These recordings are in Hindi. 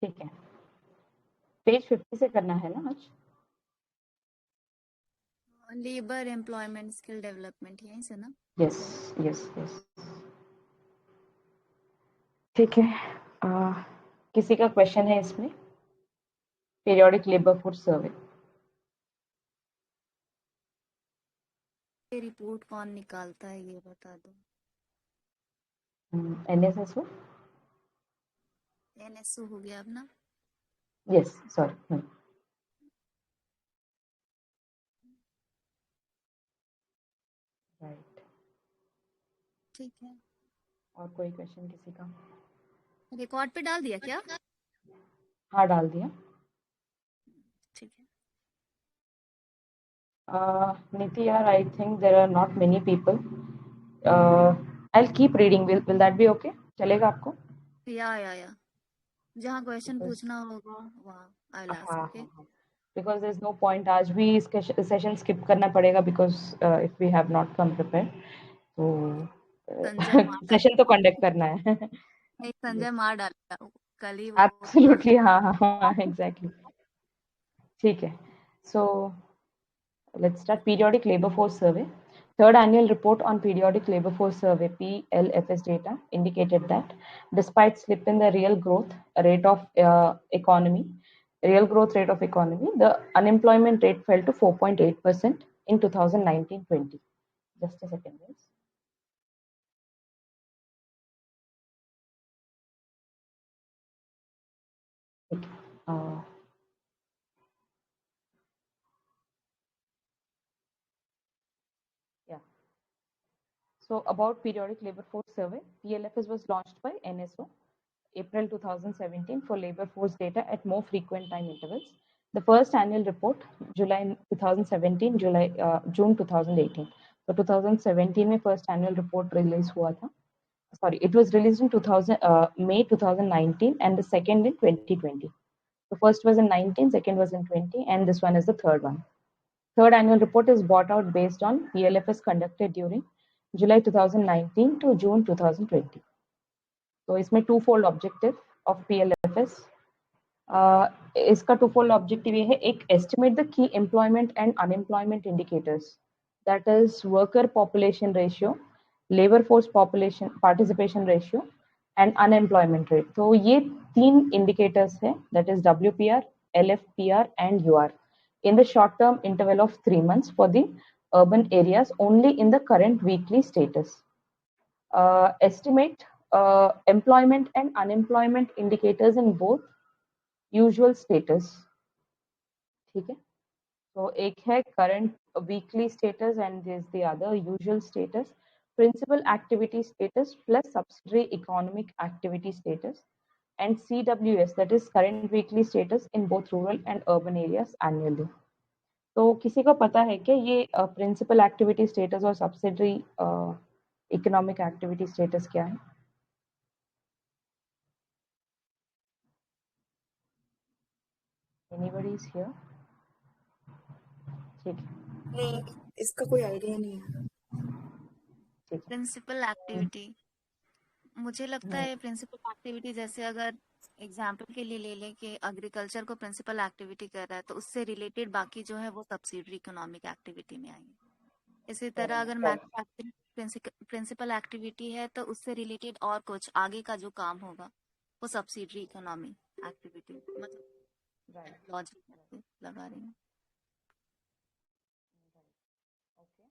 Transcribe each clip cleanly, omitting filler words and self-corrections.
ठीक है, पेज 50 से करना है ना आज? लेबर एम्प्लॉयमेंट स्किल डेवलपमेंट यहीं से ना? यस यस यस, ठीक है। किसी का क्वेश्चन है इसमें? पीरियोडिक लेबर फोर्स सर्वे, ये रिपोर्ट कौन निकालता है ये बता दो। एनएसएसओ। एनएसओ हो गया अब ना? Yes sorry. राइट, ठीक है, और कोई क्वेश्चन किसी का? रिकॉर्ड पे डाल दिया क्या? हाँ डाल दिया। ठीक है। Niti, I think there are not many people. I'll keep reading. Will that be okay? चलेगा आपको? या जहाँ क्वेश्चन Because पूछना होगा वहाँ आई विल हाँ आस्क, हाँ ओके? हाँ, because there's no point. आज भी इसका सेशन skip करना पड़ेगा because if we have not come prepared, तो संजय मार सेशन तो डालेगा। conduct करना है। नहीं, Yes, संजय मार डालेगा, कल ही वो था। absolutely, हाँ हाँ हाँ, exactly. ठीक है. So let's start. Periodic labor force survey. Third annual report on periodic labor force survey (PLFS) data indicated that despite slip in the real growth rate of economy, the unemployment rate fell to 4.8% in 2019-20. Just a second, guys. Okay. Yeah. So about periodic labor force survey, PLFS was launched by NSO April 2017 for labor force data at more frequent time intervals. The first annual report, July 2017, June 2018. So 2017 में first annual report release हुआ था. Sorry, it was released in May 2019 and the second in 2020. The first was in 19, second was in 20, and this one is the third one. Third annual report is brought out based on PLFS conducted during July 2019 to June 2020. तो इसमें two fold objective of PLFS. इसका टू फोल्ड ऑब्जेक्टिव ये है, एक एस्टिमेट द की employment and unemployment indicators, that is worker population ratio, labour force population participation ratio and unemployment rate. तो ये तीन इंडिकेटर्स है, that is WPR, LFPR and UR in the short term interval of 3 months for the urban areas only in the current weekly status. Estimate employment and unemployment indicators in both usual status. ठीक है, तो एक है current weekly status and there's the other usual status, principal activity status plus subsidiary economic activity status, and CWS, that is current weekly status in both rural and urban areas annually. तो किसी को पता है क्या ये प्रिंसिपल एक्टिविटी स्टेटस और सब्सिडरी इकोनॉमिक एक्टिविटी स्टेटस क्या है? Anybody is here? ठीक है, नहीं, इसका कोई आइडिया नहीं है। ठीक है. प्रिंसिपल एक्टिविटी, मुझे लगता है प्रिंसिपल एक्टिविटी जैसे अगर एग्जाम्पल के लिए ले लें कि एग्रीकल्चर को प्रिंसिपल एक्टिविटी कर रहा है तो उससे रिलेटेड बाकी जो है वो सब्सिडरी इकोनॉमिक एक्टिविटी में आएंगे। इसी तरह अगर मैन्युफैक्चरिंग प्रिंसिपल एक्टिविटी है तो उससे रिलेटेड और कुछ आगे का जो काम होगा वो सब्सिडरी इकोनॉमी एक्टिविटी, मतलब लॉजिक लगा रही हूँ। ओके,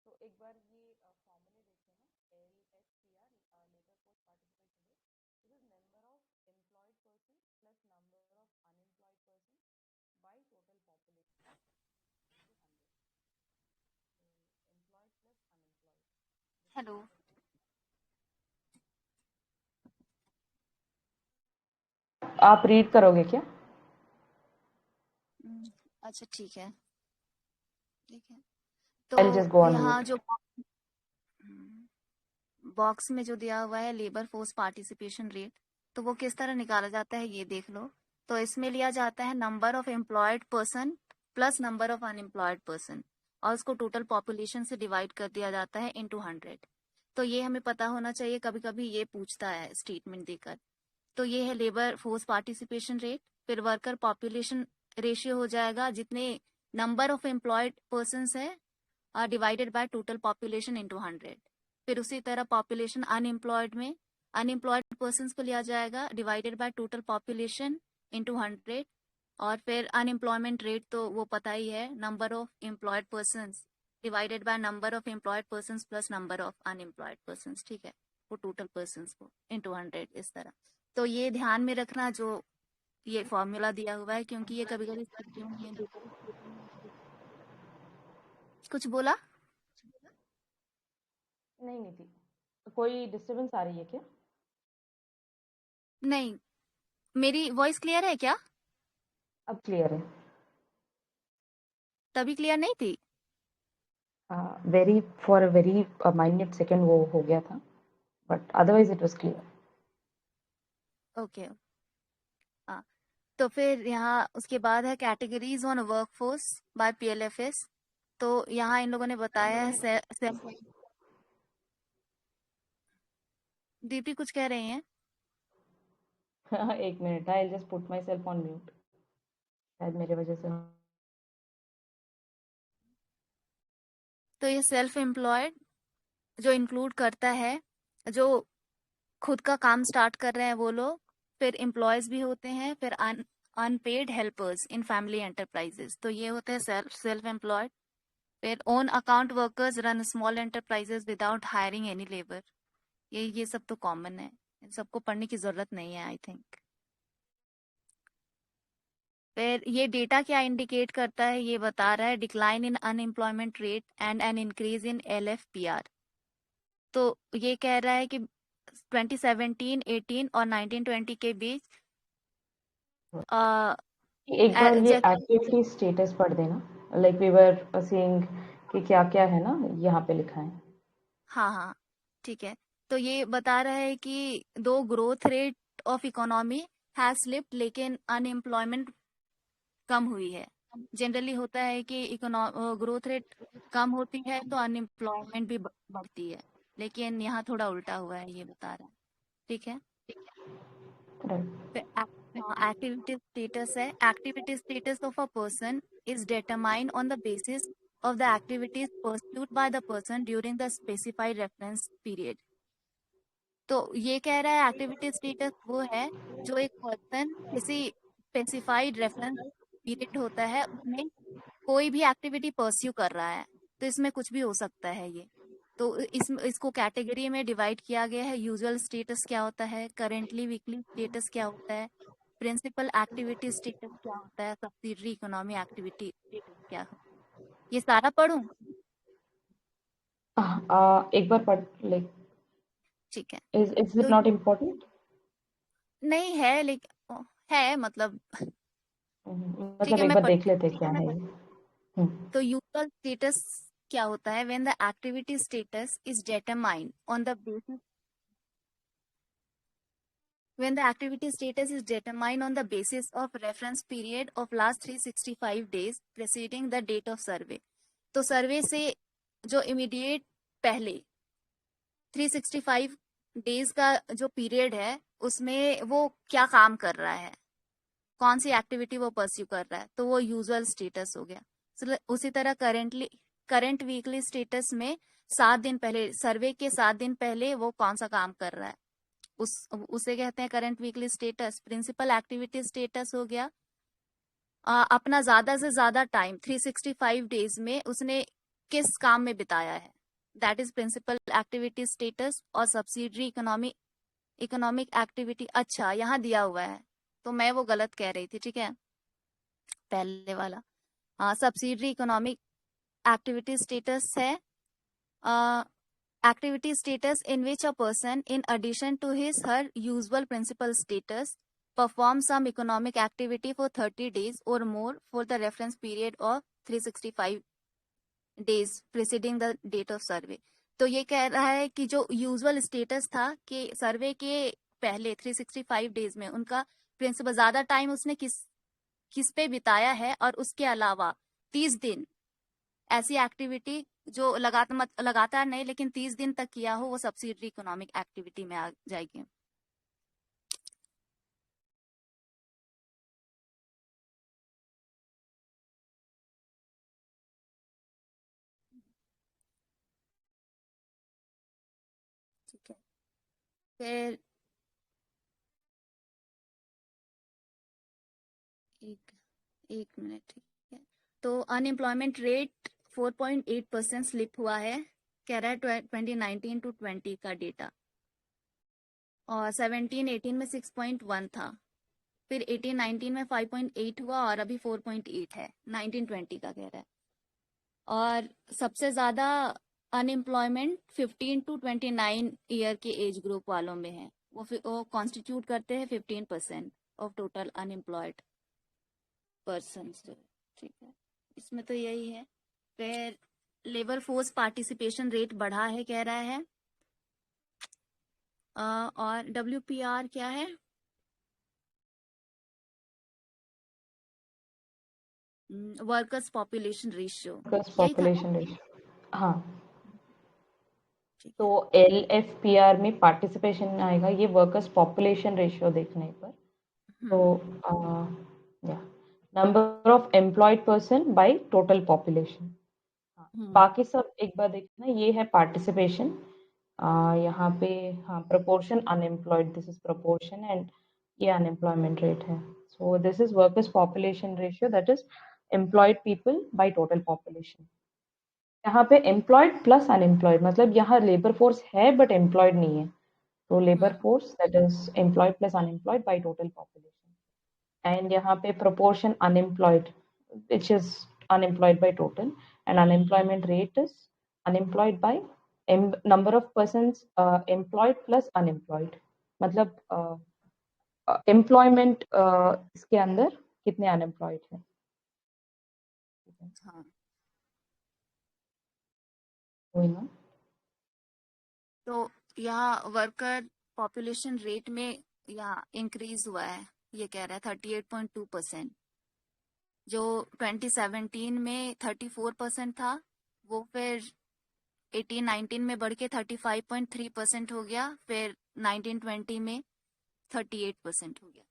तो एक बार ये फॉर्मूले देखें ना, LFPR, labour force participation rate, this is number of employed person plus number of unemployed person by total population, employed plus unemployed. Hello, आप रीड करोगे क्या? अच्छा ठीक है, ठीक है। I'll just go तो on यहाँ mute. जो बॉक्स में जो दिया हुआ है लेबर फोर्स पार्टिसिपेशन रेट, तो वो किस तरह निकाला जाता है ये देख लो। तो इसमें लिया जाता है number of employed person plus number of unemployed person और उसको टोटल पॉपुलेशन से डिवाइड कर दिया जाता है इनटू 100। तो ये हमें पता होना चाहिए, कभी कभी ये पूछता है स्टेटमेंट देकर तो ये है लेबर फोर्स पार्टिसिपेशन रेट। फिर वर्कर पॉपुलेशन रेशियो हो जाएगा, जितने नंबर ऑफ एम्प्लॉयड पर्सन है divided by total population into 100। फिर उसी तरह पॉपुलेशन अनएम्प्लॉयड में अनएम्प्लॉयड पर्सन को लिया जाएगा divided by total population into 100। और फिर अनएम्प्लॉयमेंट रेट तो वो पता ही है, number of employed person divided by number of employed person plus number of unemployed person, ठीक है, वो टोटल पर्सन को इंटू 100 इस तरह। तो ये ध्यान में रखना जो ये फॉर्मूला दिया हुआ है, क्योंकि ये कभी कभी कुछ बोला नहीं नहीं थी। कोई डिस्टरबेंस आ रही है क्या? नहीं, मेरी वॉइस क्लियर है क्या? अब क्लियर है। तभी क्लियर नहीं थी। Very for a very minute second वो हो गया था, but otherwise it was clear. Okay हाँ, तो फिर यहाँ उसके बाद है categories on workforce by PLFS. तो यहाँ इन लोगों ने बताया है दीप्ति कुछ कह रहे हैं? एक minute, I just put my self on mute, शायद मेरे वजह से। तो ये सेल्फ एम्प्लॉयड जो इंक्लूड करता है जो खुद का काम स्टार्ट कर रहे हैं वो लोग, फिर एम्प्लॉयज भी होते हैं, फिर unpaid helpers in family enterprises, तो ये होते हैं सेल्फ एम्प्लॉयड। फिर own account workers run small enterprises without hiring any labour. ये सब तो कॉमन है, इन सबको पढ़ने की जरूरत नहीं है आई थिंक। फिर ये डेटा क्या इंडिकेट करता है, ये बता रहा है decline in unemployment rate and an increase in LFPR। तो ये कह रहा है कि 2017, 18 और 1920 के बीच एक बार ये एक्टिविटी स्टेटस पढ़ देना, लाइक वी वर सीइंग कि क्या क्या है ना, यहाँ पे लिखा है। हाँ हाँ ठीक है। तो ये बता रहा है कि दो growth rate of economy has slipped, लेकिन अनएम्प्लॉयमेंट कम हुई है। जनरली होता है कि ग्रोथ रेट कम होती है तो अनएम्प्लॉयमेंट भी बढ़ती है, लेकिन यहाँ थोड़ा उल्टा हुआ है, ये बता रहा है, ठीक है। एक्टिविटी स्टेटस है, activity status of a person is determined on the basis of the activities pursued by the person during the specified reference period। तो ये कह रहा है एक्टिविटी स्टेटस वो है जो एक पर्सन किसी स्पेसिफाइड रेफरेंस पीरियड होता है उसमें कोई भी एक्टिविटी परस्यू कर रहा है, तो इसमें कुछ भी हो सकता है ये। तो इसको कैटेगरी में डिवाइड किया गया है। यूजुअल स्टेटस क्या होता है, करेंटली वीकली स्टेटस क्या होता है, प्रिंसिपल एक्टिविटी स्टेटस क्या होता है, सब्सिडरी इकोनॉमी एक्टिविटी स्टेटस क्या है। ये सारा पढ़ूं? एक बार पढ़, लाइक ठीक है। Is it not important? नहीं है, लेकिन है मतलब मतलब एक बार देख लेते क्या है ये। तो यूजुअल स्टेटस क्या होता है, when the activity status is determined on the basis when the activity status is determined on the basis of reference period of last 365 days preceding the date of survey। तो सर्वे से जो इमीडिएट पहले 365 डेज का जो पीरियड है उसमें वो क्या काम कर रहा है, कौन सी एक्टिविटी वो परस्यू कर रहा है, तो वो यूजुअल स्टेटस हो गया। उसी तरह करंट वीकली स्टेटस में 7 दिन पहले, सर्वे के 7 दिन पहले वो कौन सा काम कर रहा है उसे कहते हैं current weekly status. Principal activity status हो गया अपना ज्यादा से ज्यादा टाइम 365 डेज में उसने किस काम में बिताया है, that is principal activity status. और सब्सिडरी इकोनॉमिक एक्टिविटी, अच्छा यहाँ दिया हुआ है तो मैं वो गलत कह रही थी, ठीक है, पहले वाला। सब्सिडरी इकोनॉमिक एक्टिविटी स्टेटस है activity status in which a person, in addition to his her usual principal status, performs some economic activity for 30 days or more for the reference period of 365 days preceding the date of survey। तो ये कह रहा है कि जो यूजुअल स्टेटस था कि सर्वे के पहले 365 डेज में उनका प्रिंसिपल ज्यादा टाइम उसने किस पे बिताया है, और उसके अलावा 30 दिन ऐसी एक्टिविटी जो लगातार नहीं लेकिन 30 दिन तक किया हो, वो सब्सिडरी इकोनॉमिक एक्टिविटी में आ जाएगी। फिर एक एक मिनट, ठीक है। तो अनएम्प्लॉयमेंट रेट 4.8% स्लिप हुआ है, कह रहा है 2019 टू 20 का डेटा। और 17-18 में 6.1 था, फिर 18-19 में 5.8 हुआ और अभी 4.8 है, 19-20 का कह रहा है। और सबसे ज्यादा अनएम्प्लॉयमेंट 15 टू 29 ईयर के एज ग्रुप वालों में है, वो कॉन्स्टिट्यूट करते हैं 15% ऑफ टोटल अनएम्प्लॉयड पर्सन। ठीक है, इसमें तो यही है। फिर लेबर फोर्स पार्टिसिपेशन रेट बढ़ा है कह रहा है। और WPR क्या है? वर्कर्स पॉपुलेशन रेशियो, वर्कर्स यही था ना? पॉपुलेशन रेशियो, हाँ। ठीक तो है। LFPR में पार्टिसिपेशन आएगा, ये वर्कर्स पॉपुलेशन रेशियो देखने पर। तो या number of employed person by total population. बाकी सब एक बार देखना, ये है पार्टिसिपेशन, यहाँ पे हाँ proportion unemployed, this is proportion, and ये unemployment rate है। So this is workers population ratio, that is employed people by total population। यहाँ पे employed plus unemployed, मतलब यहाँ labor force है but employed नहीं है, तो labor force that is employed plus unemployed by total population। and यहाँ पे proportion unemployed, which is unemployed by total, and unemployment rate is unemployed by number of persons employed plus unemployed, मतलब employment इसके अंदर कितने unemployed हैं। हाँ, वही ना। तो यहाँ वर्कर पॉपुलेशन रेट में यहाँ इंक्रीज हुआ है, ये कह रहा है 38.2%। जो 2017 में 34% था, वो फिर 18-19 में बढ़ के 35.3% हो गया, फिर 19-20 में 38% हो गया।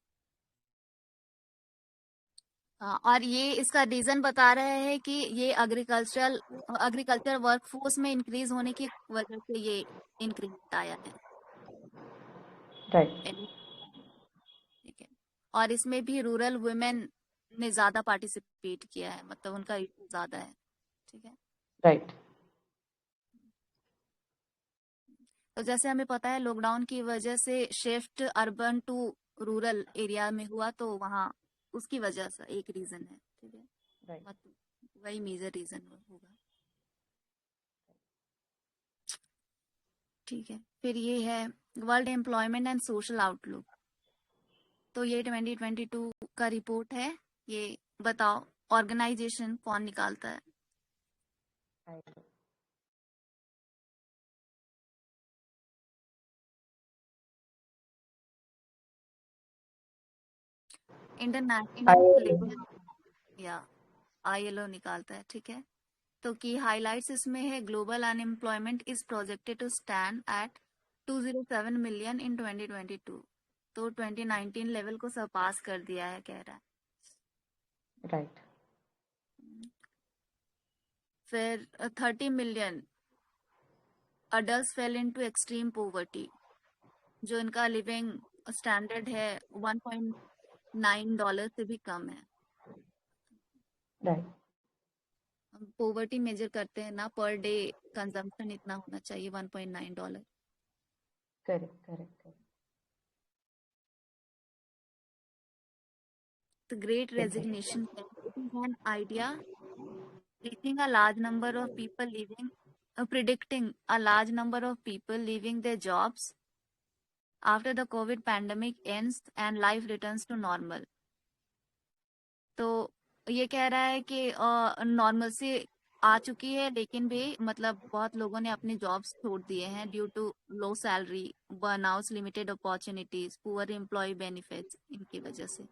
हाँ, और ये इसका रीजन बता रहे हैं कि ये एग्रीकल्चर वर्कफोर्स में इंक्रीज होने की वजह से ये इंक्रीमेंट आया है। राइट। ठीक है, और इसमें भी रूरल वुमेन ने ज्यादा पार्टिसिपेट किया है, मतलब उनका इशू ज्यादा है। ठीक है, राइट। तो जैसे हमें पता है लॉकडाउन की वजह से shift urban to rural area में हुआ, तो वहाँ उसकी वजह से एक रीजन है। ठीक है, राइट। मतलब वही मेजर रीजन होगा। ठीक है, फिर ये है world employment and social outlook. तो ये 2022 का रिपोर्ट है। ये बताओ ऑर्गेनाइजेशन कौन निकालता है? इंटरनेशनल लेबर या ILO निकालता है। ठीक है, तो की हाइलाइट्स इसमें है, global unemployment is projected to stand at 207 million in 2022। तो 2019 लेवल को सरपास कर दिया है कह रहा है। राइट। फिर 30 million adult fail into extreme poverty, जो इनका लिविंग स्टैंडर्ड है $1.9 से भी कम है। राइट। पोवर्टी मेजर करते हैं ना, पर डे कंजम्पशन इतना होना चाहिए, $1.9। Correct correct. The Great Resignation, it is an idea reaching a large number of people leaving, predicting a large number of people leaving their jobs after the COVID pandemic ends and life returns to normal। तो ये कह रहा है कि नॉर्मल से आ चुकी है, लेकिन भी मतलब बहुत लोगों ने अपने जॉब्स छोड़ दिए हैं due to low salary, burnouts, limited opportunities, poor employee benefits, इनकी वजह से।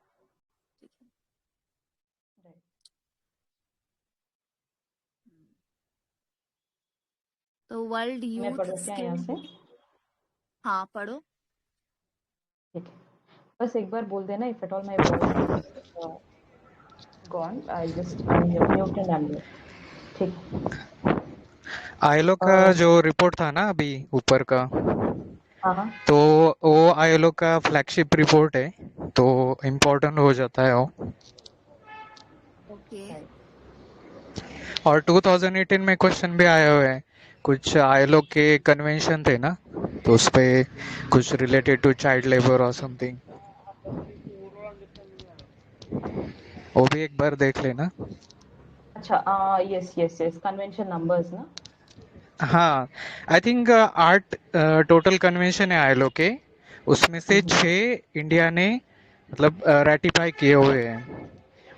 तो वर्ल्ड मैं यूथ पढ़ूँ क्या यहाँ से? हाँ पढ़ो। ठीक है, बस एक बार बोल देना, if at all my voice gone, I just mute and unmute. ठीक। ILO का जो रिपोर्ट था ना अभी ऊपर का, हाँ तो वो आईएलओ का फ्लैगशिप रिपोर्ट है, तो इम्पोर्टेंट हो जाता है वो। ओके। और 2018 में क्वेश्चन भी आए हुए हैं, कुछ आईएलओ के कन्वेंशन थे ना, तो उस पे कुछ रिलेटेड टू चाइल्ड लेबर और समथिंग, वो भी एक बार देख लेना। अच्छा, yes yes yes, convention numbers ना। हाँ, आई थिंक 8 टोटल कन्वेंशन है आईएलओ के, उसमें से 6 इंडिया ने मतलब रेटिफाई किए हुए हैं।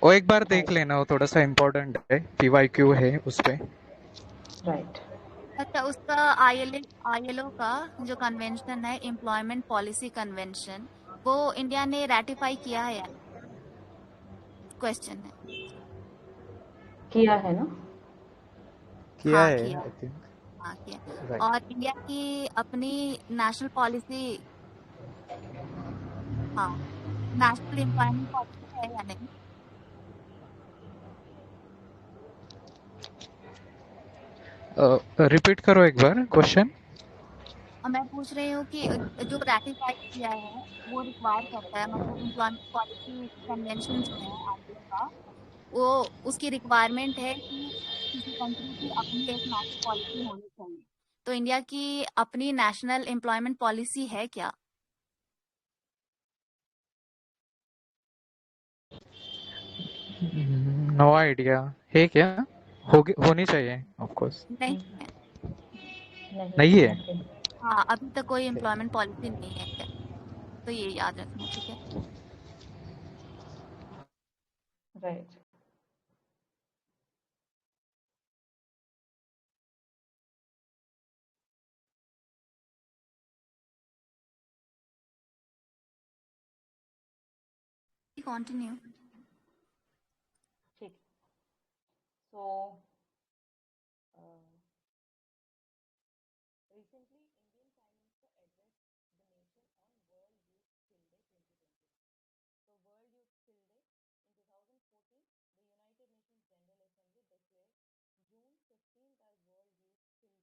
वो एक बार देख राइट लेना, वो थोड़ा सा इम्पोर्टेंट है, पीवाईक्यू है उस पे। राइट। अच्छा, उसका आईएलओ का जो कन्वेंशन है, एम्प्लॉयमेंट पॉलिसी कन्वेंशन, वो इंडिया ने रैटिफाई किया है या क्वेश्चन है? किया है ना। किया हाँ, है किया। I think. हाँ, किया। राइट। और इंडिया की अपनी नेशनल पॉलिसी, हाँ, नेशनल एम्प्लॉयमेंट पॉलिसी है या नहीं? रिपीट करो एक बार क्वेश्चन। और मैं पूछ रही हूँ कि जो रैटिफाई किया है वो रिक्वायर करता है, मतलब एम्प्लॉयमेंट पॉलिसी कन्वेंशन जो है आईएलओ का, वो उसकी रिक्वायरमेंट है कि किसी कंट्री की अपनी एक नेशनल पॉलिसी होनी चाहिए। तो इंडिया की अपनी नेशनल एम्प्लॉयमेंट पॉलिसी है क्या? नो आइडिया, है क्या? होगी, होनी चाहिए ऑफ कोर्स। नहीं है। नहीं नहीं है, है। ओके। हाँ, अभी तक कोई एम्प्लॉयमेंट पॉलिसी नहीं है, तो ये याद रखना, ठीक है? राइट। कंटिन्यू। ठीक। सो recently Indian Prime Minister addressed the nation on World Youth Skill Day 2020. So World Youth Skill Day in 2014, the United Nations General Assembly declared June 15th as World Youth Skill Day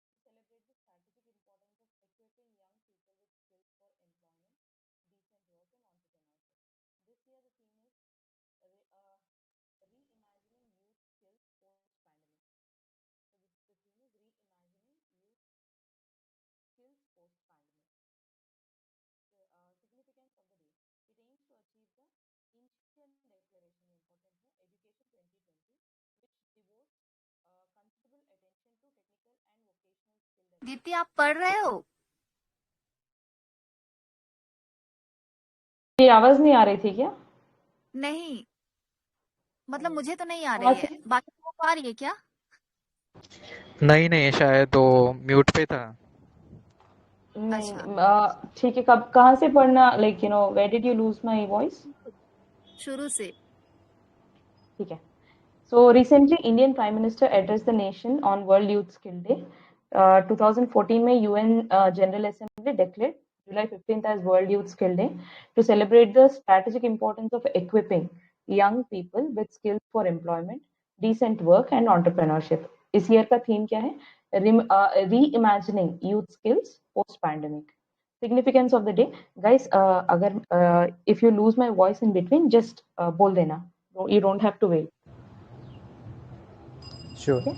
to celebrate the strategic importance of equipping young people with skills for employment, decent work and entrepreneurship. This year the theme is reimagining youth skills post-pandemic. So the theme is reimagining youth skills post-pandemic. The significance of the day. It aims to achieve the Incheon Declaration, important है, Education 2020, which devotes considerable attention to technical and vocational skill development. Deepti, आप पढ़ रहे हो? ये आवाज नहीं आ रही थी क्या? नहीं, मतलब मुझे तो नहीं आ कहाँ रही से? है, बाकी लोगों को आ रही है क्या? नहीं नहीं, शायद तो म्यूट पे था। नहीं अच्छा, ठीक है, कब कहाँ से पढ़ना, like you know where did you lose my voice? शुरू से। ठीक है. So recently, Indian Prime Minister addressed the nation on World Youth Skill Day. 2014 में UN General Assembly declared July 15th as World Youth Skill Day to celebrate the strategic importance of equipping young people with skills for employment, decent work and entrepreneurship. इस ईयर का थीम क्या है? Reimagining youth skills post pandemic. Significance of the day, guys. अगर if you lose my voice in between, just बोल देना. You don't have to wait. Sure. Okay.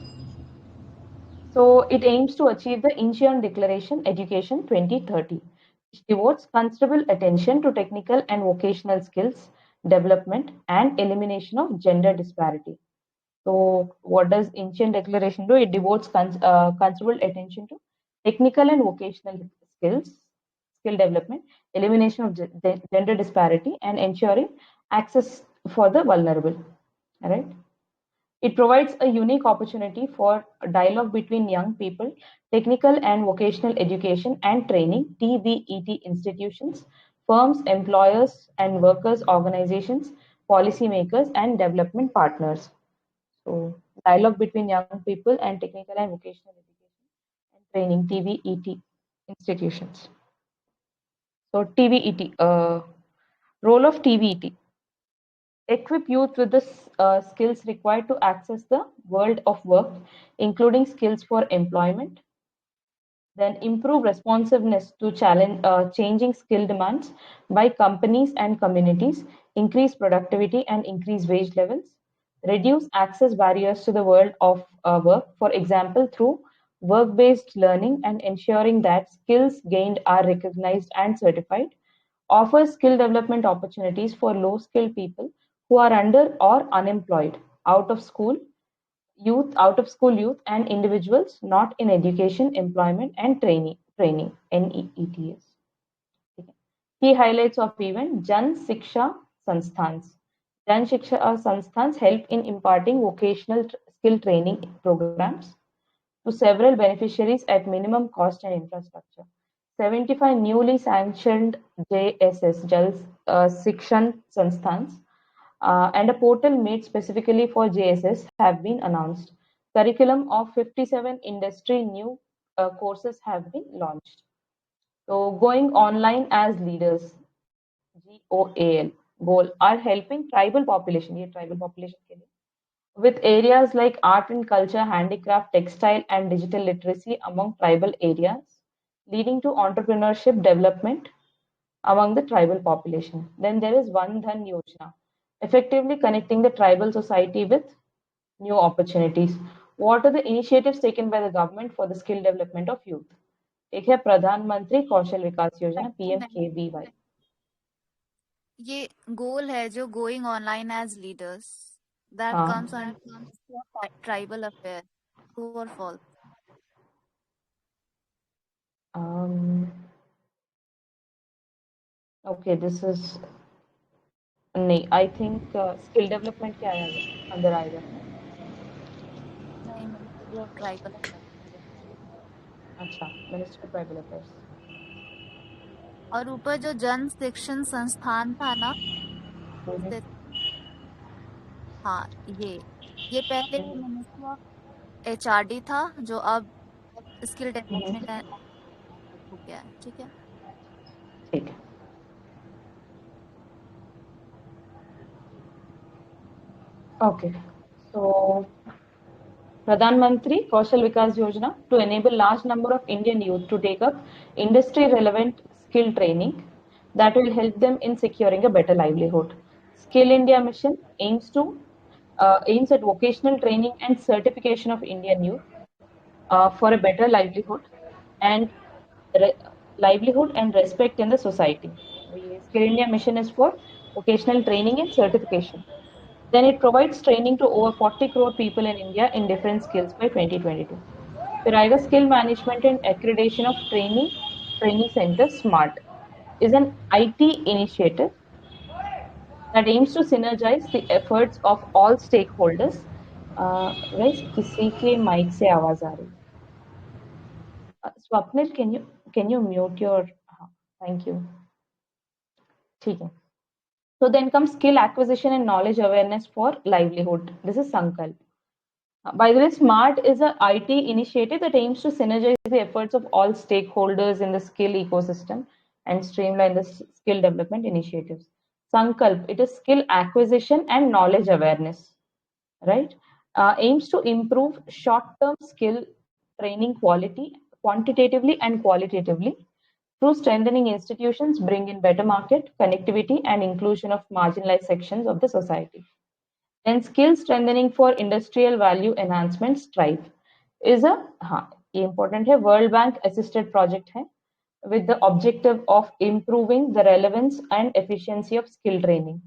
So it aims to achieve the Incheon Declaration Education 2030, which devotes considerable attention to technical and vocational skills development and elimination of gender disparity. So what does Incheon Declaration do? It devotes considerable attention to technical and vocational skills, skill development, elimination of gender disparity, and ensuring access for the vulnerable. All right. It provides a unique opportunity for dialogue between young people, technical and vocational education and training (TVET) institutions, firms, employers and workers organizations, policymakers, and development partners. So, dialogue between young people and technical and vocational education and training (TVET) institutions. So, TVET, role of TVET. Equip youth with the skills required to access the world of work, including skills for employment, Then improve responsiveness to changing skill demands by companies and communities, increase productivity and increase wage levels, reduce access barriers to the world of work, for example, through work-based learning and ensuring that skills gained are recognized and certified, offers skill development opportunities for low-skilled people who are under or unemployed, out of school youth and individuals not in education, employment and training NEETs. Key highlights of event: Jan Shiksha Sansthans. Jan Shiksha Sansthans help in imparting vocational skill training programs to several beneficiaries at minimum cost and infrastructure. 75 newly sanctioned JSS, Jal Shikshan Sansthans, and a portal made specifically for JSS have been announced. Curriculum of 57 industry new courses have been launched. So going online as leaders, GOAL, goal are helping tribal population, ये tribal population के लिए, with areas like art and culture, handicraft, textile, and digital literacy among tribal areas, leading to entrepreneurship development among the tribal population. Then there is One Dhan Yojana, effectively connecting the tribal society with new opportunities. What are the initiatives taken by the government for the skill development of youth? एक है प्रधानमंत्री कौशल विकास योजना PMKVY. ये गोल है जो going online as leaders that हाँ. Comes under tribal affair, true और फॉल्स? Okay, this is नहीं. I think skill development क्या आएगा अंदर आएगा? नहीं, मिनिस्ट्री ऑफ ट्राइबल अफेयर. अच्छा, मिनिस्ट्री ऑफ ट्राइबल अफेयर्स. और ऊपर जो जन शिक्षण संस्थान था ना, उसे हाँ ये पहले मिनिस्ट्री ऑफ HRD था जो अब स्किल डेवलपमेंट हो गया है. ठीक है. ठीक है. Okay, so Pradhan Mantri Kaushal Vikas Yojana to enable large number of Indian youth to take up industry relevant skill training that will help them in securing a better livelihood. Skill India Mission aims at vocational training and certification of Indian youth for a better and re- livelihood and respect in the society. Skill India Mission is for vocational training and certification. Then it provides training to over 40 crore people in India in different skills by 2022. फिर आएगा skill management and accreditation of training center SMART is an IT initiative that aims to synergize the efforts of all stakeholders. Guys, किसी के mic से आवाज आ रही है. Swapnil, can you mute your? Thank you. ठीक है. So then comes skill acquisition and knowledge awareness for livelihood. This is Sankalp. By the way, SMART is an IT initiative that aims to synergize the efforts of all stakeholders in the skill ecosystem and streamline the skill development initiatives. Sankalp, it is skill acquisition and knowledge awareness, right? Aims to improve short-term skill training quantitatively and qualitatively through strengthening institutions, bring in better market connectivity and inclusion of marginalized sections of the society. Then skill strengthening for industrial value enhancement strive is a important है, World Bank assisted project है, with the objective of improving the relevance and efficiency of skill training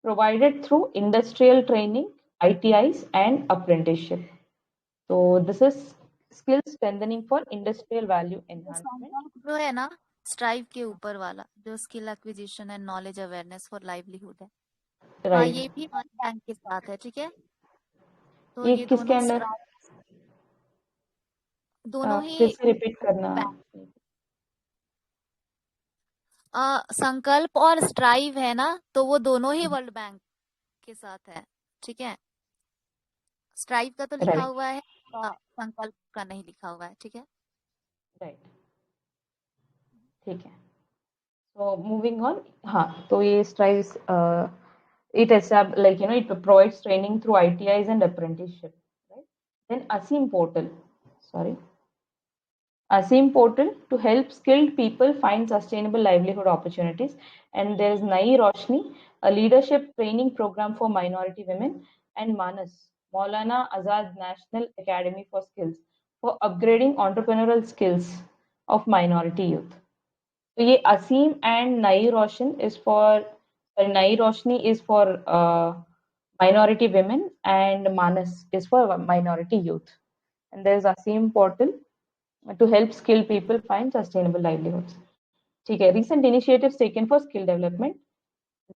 provided through industrial training, ITIs and apprenticeship. So this is skill strengthening for industrial value enhancement. जो है ना स्ट्राइव के ऊपर वाला जो skill acquisition and knowledge awareness for livelihood है. हाँ, Right. ये भी वर्ल्ड बैंक के साथ है. ठीक है. तो ये ये किसके अंदर? दोनों ही फिर से रिपीट करना. संकल्प और स्ट्राइव है ना, तो वो दोनों ही वर्ल्ड बैंक के साथ है. ठीक है. स्ट्राइव का तो लिखा हुआ है, संकल्प का नहीं लिखा हुआ है. ठीक है. राइट. ठीक है. So moving on, तो ये strives it provides training through ITIs and apprenticeship, right? Then Asim portal, sorry. ASEAN portal to help skilled people find sustainable livelihood opportunities. And there is Nai Roshni, a leadership training program for minority women, and Manas, Maulana Azad National Academy for Skills, for upgrading entrepreneurial skills of minority youth. तो ये असीम एंड नई रोशन is for Nai Roshni is for minority women and Manas is for minority youth. And there is Asim portal to help skilled people find sustainable livelihoods. ठीक है, recent initiatives taken for skill development.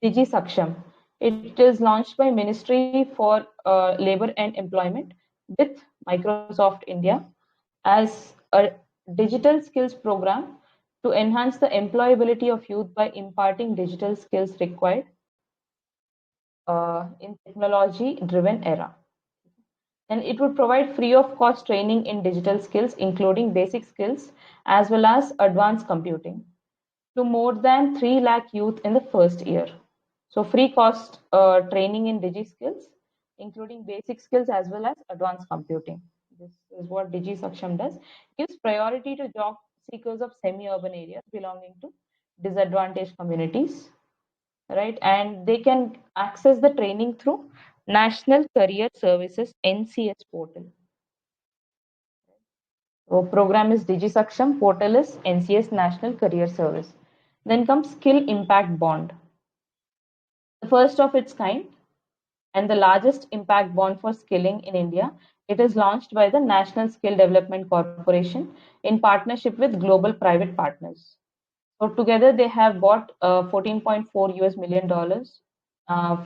Digi Saksham. It is launched by Ministry for Labor and Employment with Microsoft India as a digital skills program to enhance the employability of youth by imparting digital skills required in technology-driven era. And it would provide free of cost training in digital skills, including basic skills as well as advanced computing, to more than 3 lakh youth in the first year. So free cost training in Digi skills, including basic skills as well as advanced computing. This is what Digi Saksham does. Gives priority to job seekers of semi-urban areas belonging to disadvantaged communities, right? And they can access the training through National Career Services NCS portal. So program is Digi Saksham, portal is NCS National Career Service. Then comes Skill Impact Bond, the first of its kind and the largest impact bond for skilling in India. It is launched by the National Skill Development Corporation in partnership with global private partners. So together they have bought 14.4 US million dollars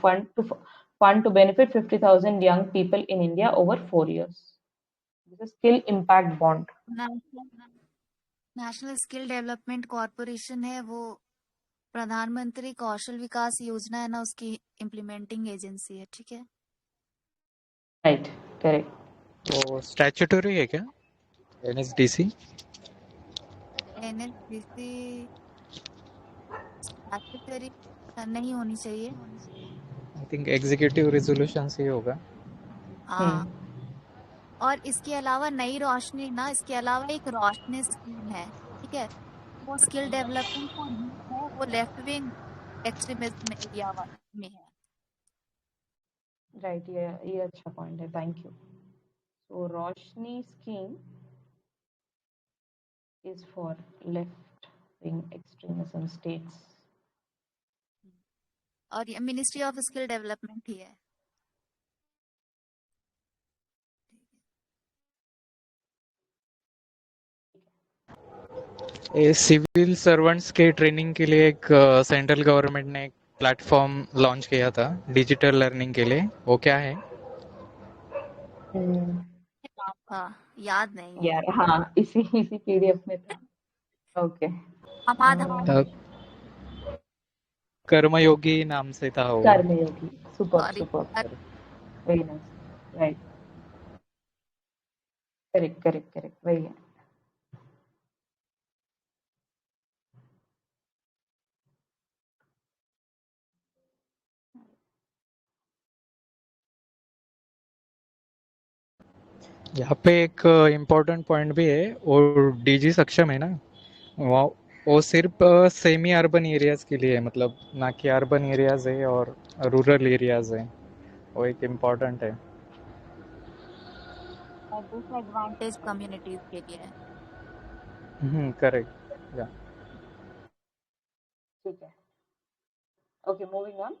fund to benefit 50,000 young people in India over 4 years. This is Skill Impact Bond. National skill development corporation है वो प्रधानमंत्री कौशल विकास योजना है ना, उसकी इम्प्लीमेंटिंग एजेंसी है, ठीक है। Right, correct. तो स्टैट्यूटरी है क्या एनएसडीसी? एनएसडीसी स्टैट्यूटरी नहीं होनी चाहिए। आई थिंक एग्जीक्यूटिव रेजोल्यूशन से होगा। हाँ, और इसके अलावा नई रोशनी ना, इसके अलावा एक रोशनी स्कीम है, ठीक है, वो स्किल डेवलपमेंट फॉर यूथ है, वो लेफ्ट विंग एक्सट्रीमिज्म एरिया में है। राइट, ये अच्छा पॉइंट है, thank you. So Roshni scheme is for left wing extremism states. और ये मिनिस्ट्री ऑफ स्किल डेवलपमेंट ही है। सिविल सर्वेंट्स के ट्रेनिंग के लिए एक सेंट्रल गवर्नमेंट ने एक प्लेटफॉर्म लॉन्च किया था डिजिटल लर्निंग के लिए, वो क्या है? हाँ, याद नहीं है यार, हाँ, इसी पीडीएफ में था। ओके, कर्मयोगी नाम से था वो। Karmayogi, super, very nice, right, correct, वही है। यहाँ पे एक इम्पोर्टेंट पॉइंट भी है, और डीजी सक्षम है ना, वो सिर्फ सेमी अर्बन एरियाज के लिए है, मतलब ना कि अर्बन एरियाज है और रूरल एरियाज है, वो एक इम्पोर्टेंट है। डिसएडवांटेज कम्युनिटीज के लिए। करेक्ट, या ठीक है। Okay, moving on.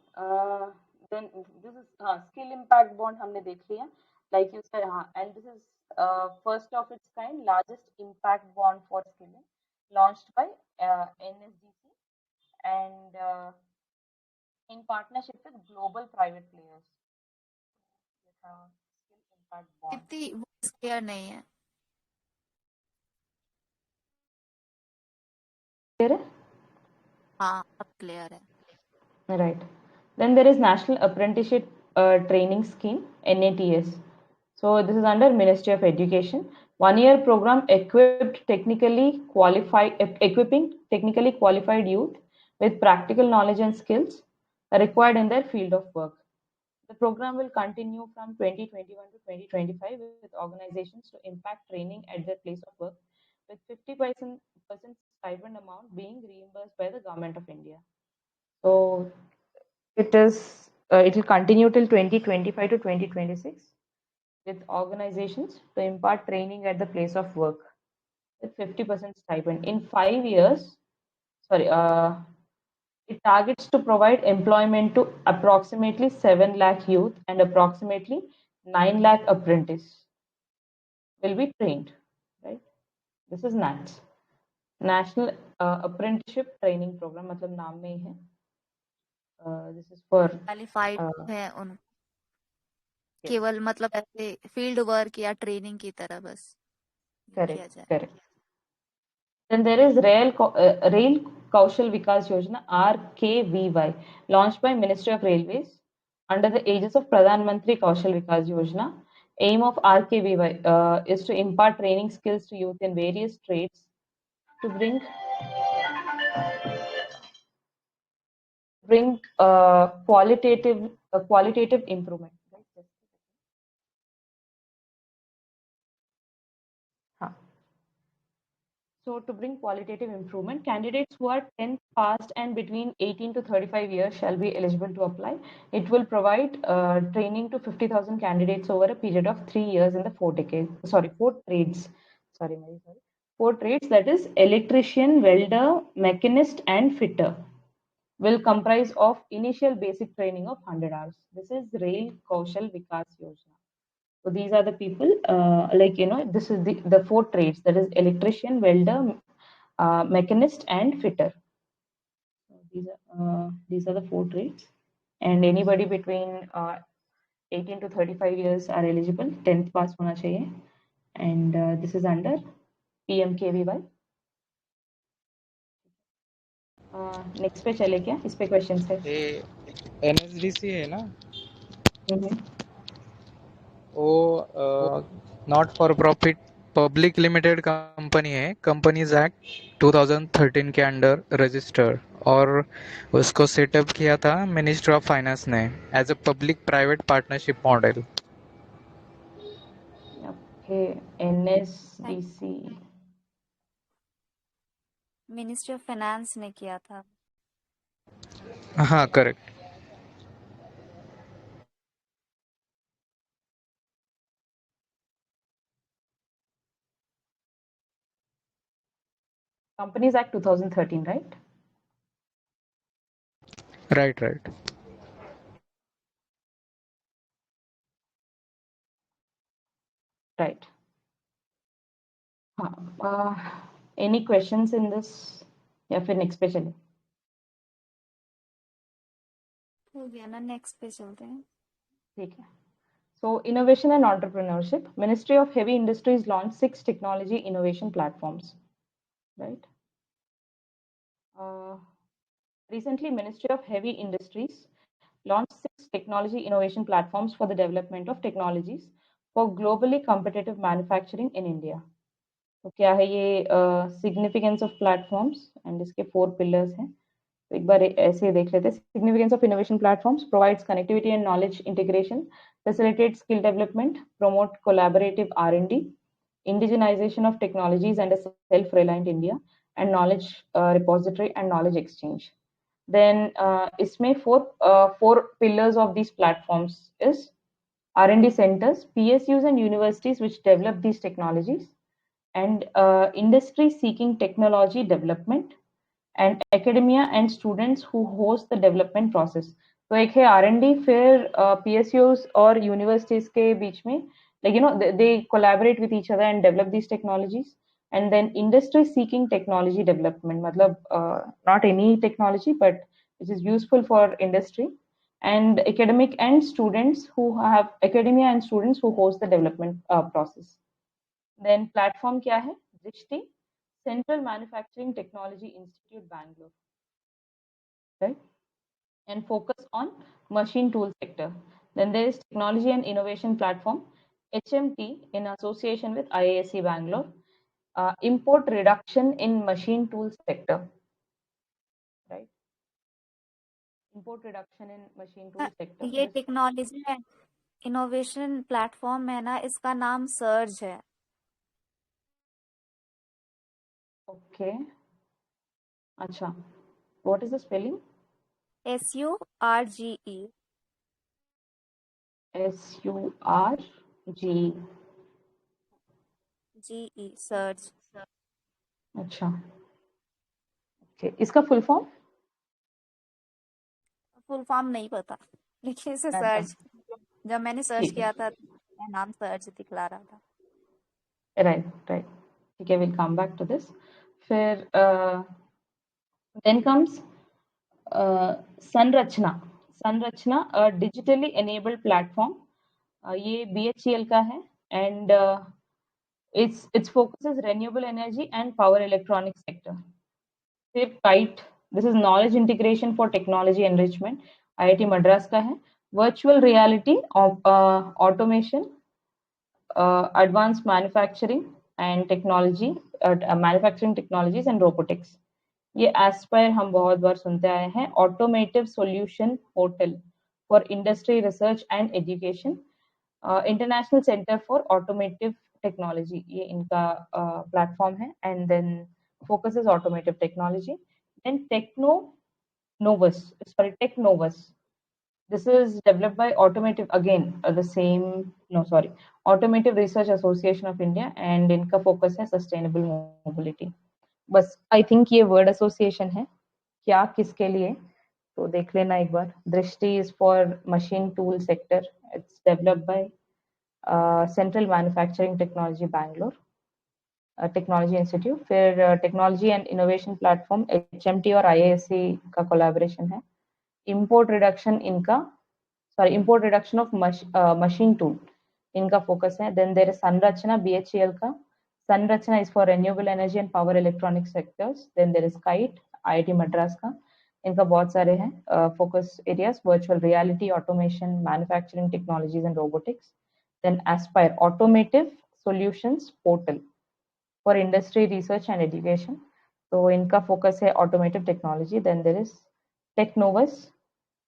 Then this is skill impact bond हमने देख लिया, लाइक यू सेड। हाँ, and this is first of its kind largest impact bond for skilling launched by NSDC and in partnership with global private players. Skill impact bond. इतनी वो क्लियर नहीं है। क्लियर है? हाँ, अब क्लियर है। Right. Then there is National Apprenticeship Training Scheme, NATS. So this is under Ministry of Education. 1-year program equipping technically qualified youth with practical knowledge and skills required in their field of work. The program will continue from 2021 to 2025 with organizations to impact training at their place of work with 50% stipend amount being reimbursed by the government of India. So it will continue till 2025 to 2026 with organizations to impart training at the place of work with 50% stipend. In 5 years, it targets to provide employment to approximately 7 lakh youth and approximately 9 lakh apprentices will be trained, right? This is NATS, National Apprenticeship Training Program, मतलब नाम में ही है. This is for क्वालिफाइड है उन yes, केवल मतलब ऐसे फील्ड वर्क या ट्रेनिंग की तरह बस किया correct, जाए. correct. Then there is Rail Kaushal Vikas Yojana RKVY, launched by Ministry of Railways under the aegis of Pradhan Mantri Kaushal Vikas Yojana. Aim of RKVY is to impart training skills to youth in various trades to bring qualitative improvement. Huh. So to bring qualitative improvement, candidates who are 10th passed and between 18 to 35 years shall be eligible to apply. It will provide training to 50,000 candidates over a period of 3 years in the four trades. Four trades, that is electrician, welder, mechanist, and fitter, will comprise of initial basic training of 100 hours. This is Rail Kaushal Vikas Yojana. So these are the people, this is the four trades, that is electrician, welder, mechanist, and fitter. So these are the four trades, and anybody between 18 to 35 years are eligible. 10th pass होना चाहिए, and this is under PMKVY. Next पे चले क्या? इस पे क्वेश्चन है. ये NSDC है ना, वो not for profit public limited company है. कंपनीज एक्ट 2013 के अंडर रजिस्टर्ड, और उसको सेटअप किया था मिनिस्ट्री ऑफ फाइनेंस ने as a public private partnership model. Okay, NSDC ministry of finance ने किया था. हाँ, correct. Companies Act 2013, right? Right. Right. Any questions in this? या फिर नेक्स्ट पे चले? हो गया ना, नेक्स्ट पे चलते हैं. ठीक है. So innovation and entrepreneurship, Ministry of Heavy Industries launched 6 technology innovation platforms, right? Recently, Ministry of Heavy Industries launched 6 technology innovation platforms for the development of technologies for globally competitive manufacturing in India. तो क्या है ये सिग्निफिकेंस ऑफ प्लेटफॉर्म्स एंड इसके 4 पिलर्स हैं. तो एक बार ऐसे देख लेते हैं. Significance of innovation platforms provides connectivity and knowledge integration, facilitate skill development, promote collaborative R&D, indigenization of technologies and a self-reliant India, and knowledge repository and knowledge exchange. Then इसमें four pillars of these platforms is R&D centers, PSUs and universities which develop these technologies, and industry seeking technology development, and academia and students who host the development process. तो एक है R&D, फिर PSUs और universities के बीच में, like they collaborate with each other and develop these technologies. And then industry seeking technology development, मतलब not any technology but which is useful for industry, and academia and students who host the development process. Then platform क्या है? Drishti, Central Manufacturing Technology Institute, Bangalore, right? And focus on machine tool sector. Then there is Technology and Innovation Platform, HMT, in association with IISc Bangalore, import reduction in machine tool sector, right? Import reduction in machine tool sector. ये टेक्नोलॉजी है, इनोवेशन प्लेटफॉर्म है ना, इसका नाम सर्ज है. Okay. Acha. What is the spelling? SURGE. SURG. GE surge. अच्छा. Okay. इसका फुल फॉर्म? फुल फॉर्म नहीं पता, लेकिन इसे अच्छा. सर्च, जब मैंने सर्च ठीक किया है. था नाम सर्च दिखला रहा था. Right, right. ठीक है, we'll come back to this. फिर then comes संरचना. संरचना a digitally enabled platform. ये BHEL का है and its focus is renewable energy and power electronics sector. फिर KITE, this is knowledge integration for technology enrichment. IIT Madras का है. Virtual reality, automation, advanced manufacturing and technology, manufacturing technologies and robotics. ये एस्पायर हम बहुत बार सुनते आए हैं. Automotive solution portal for industry research and education. International centre for automotive technology, ये इनका प्लेटफॉर्म है. And then focus is automotive technology. Then टेक्नोनोवस, sorry Technovus, this is developed by automotive again, the same, no sorry, Automotive Research Association of India, and इनका फोकस है सस्टेनेबल मोबिलिटी. बस आई थिंक ये वर्ड एसोसिएशन है. क्या किसके लिए तो देख लेना एक बार. Drishti is for machine tool sector. It's developed by central manufacturing technology Bangalore technology institute. फिर technology and innovation platform HMT और IISc का कोलैबोरेशन है. इंपोर्ट रिडक्शन इनका, sorry, import reduction of machine tool इनका फोकस है. Then there is Sanrachna, BHEL का. Sanrachna is for renewable energy and power electronic sectors. Then there is kite, IIT Madras का. इनका बहुत सारे हैं focus areas. Virtual reality, automation, manufacturing technologies and robotics. Then aspire, automotive solutions portal for industry research and education. तो इनका फोकस है automotive technology. Then there is Technovus,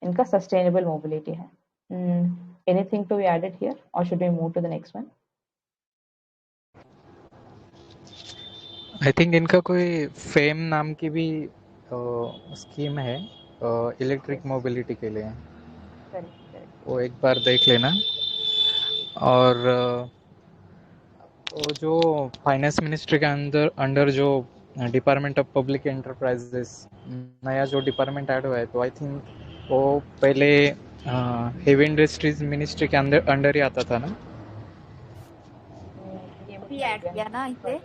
इनका सस्टेनेबल मोबिलिटी है. Anything to be added here or should we move to the next one? I think इनका कोई फेम नाम की भी स्कीम है इलेक्ट्रिक मोबिलिटी के लिए. Correct. वो एक बार देख लेना. और वो जो फाइनेंस मिनिस्ट्री के अंडर जो डिपार्टमेंट ऑफ पब्लिक एंटरप्राइजेस नया जो डिपार्टमेंट ऐड हुआ है, तो आई थिंक वो पहले हेवी इंडस्ट्रीज मिनिस्ट्री के अंडर ही आता था ना. ये अभी मुझे ऐड आइडिया किया ना इसे.